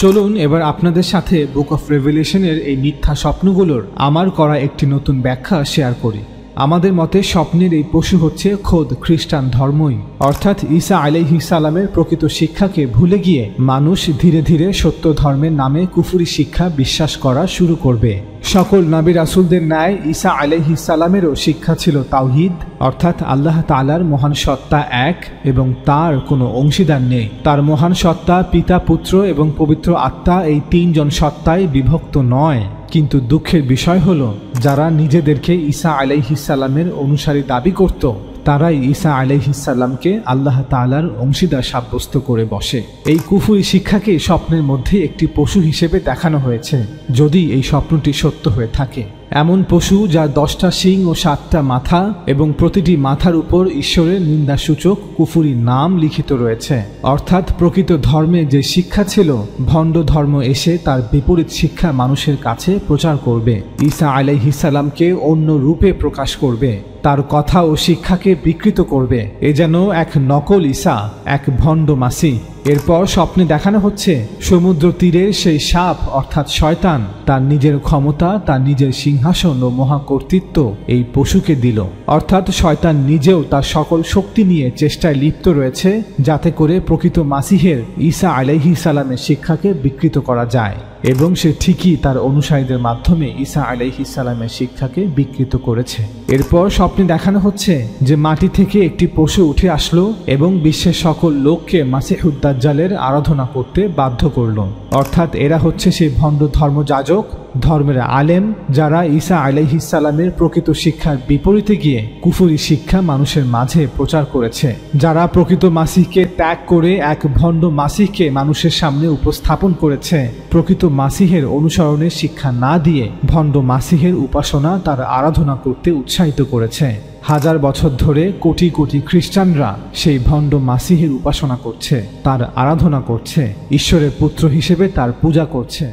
চলুন এবার আপনাদের সাথে বুক অফ রেভেলেশনের এই মিথ্যা স্বপ্নগুলোর আমার করা একটি নতুন ব্যাখ্যা শেয়ার করি। আমাদের মতে স্বপ্নের এই পশু হচ্ছে খোদ খ্রিস্টান ধর্মই, অর্থাৎ ঈসা আলাইহিস সালামের প্রকৃত শিক্ষাকে ভুলে গিয়ে মানুষ ধীরে ধীরে সত্য ধর্মের নামে কুফরি শিক্ষা বিশ্বাস করা শুরু করবে। সকল নবী রাসূলদের ন্যায় ঈসা আলাইহিস সালামেরও শিক্ষা ছিল তাওহীদ, অর্থাৎ আল্লাহ তাআলার মহান সত্তা এক এবং তার কোনো অংশীদার নেই। তার মহান সত্তা পিতা, পুত্র এবং পবিত্র আত্মা এই 3 জন সত্তায় বিভক্ত নয়। কিন্তু দুঃখের বিষয় হলো, যারা নিজেদেরকে ঈসা আলাইহিস সালামের অনুসারী দাবি করত, তারাই ঈসা আলাইহিস সালামকে আল্লাহ তাআলার অংশীদার সাব্যস্ত করে বসে। এই কুফরি শিক্ষাকে স্বপ্নের মধ্যে একটি পশু হিসেবে দেখানো হয়েছে। যদি এই স্বপ্নটি সত্য হয়ে থাকে, এমন পশু যার 10টা শিং ও 7টা মাথা এবং প্রতিটি মাথার উপর ঈশ্বরের নিন্দাসূচক কুফরি নাম লিখিত রয়েছে, অর্থাৎ প্রকৃত ধর্মে যে শিক্ষা ছিল, ভণ্ড ধর্ম এসে তার বিপরীত শিক্ষা মানুষের কাছে প্রচার করবে, ঈসা আলাইহিস সালামকে অন্য রূপে প্রকাশ করবে, তার কথা ও শিক্ষাকে বিকৃত করবে। এ যেন এক নকল ঈসা, এক ভণ্ড মাসিহ। এরপর স্বপ্নে দেখানো হচ্ছে সমুদ্র তীরের সেই সাপ অর্থাৎ শয়তান তার নিজের ক্ষমতা, তার নিজের সিংহাসন ও মহাকর্তৃত্ব এই পশুকে দিল, অর্থাৎ শয়তান নিজেও তার সকল শক্তি নিয়ে চেষ্টায় লিপ্ত রয়েছে যাতে করে প্রকৃত মাসিহের ঈসা আলাইহিস সালামের শিক্ষাকে বিকৃত করা যায়, এবং সে ঠিকই তার অনুসারীদের মাধ্যমে ঈসা আলাইহিস সালামের শিক্ষাকে বিকৃত করেছে। এরপর স্বপ্নে দেখানো হচ্ছে যে মাটি থেকে একটি পশু উঠে আসলো এবং বিশ্বের সকল লোককে মাসিহুদ দাজ্জালের আরাধনা করতে বাধ্য করল, অর্থাৎ এরা হচ্ছে সেই ভণ্ড ধর্মযাজক, ধর্মের আলেম, যারা ঈসা আলাইহিস সালামের প্রকৃত শিক্ষার বিপরীতে গিয়ে কুফরি শিক্ষা মানুষের মাঝে প্রচার করেছে, যারা প্রকৃত মাসিহকে ত্যাগ করে এক ভণ্ড মাসিহকে মানুষের সামনে উপস্থাপন করেছে, প্রকৃত মাসিহের অনুসরণের শিক্ষা না দিয়ে ভণ্ড মাসিহের উপাসনা, তার আরাধনা করতে উৎসাহিত করেছে। হাজার বছর ধরে কোটি কোটি খ্রিস্টানরা সেই ভণ্ড মাসিহের উপাসনা করছে, তার আরাধনা করছে, ঈশ্বরের পুত্র হিসেবে তার পূজা করছে।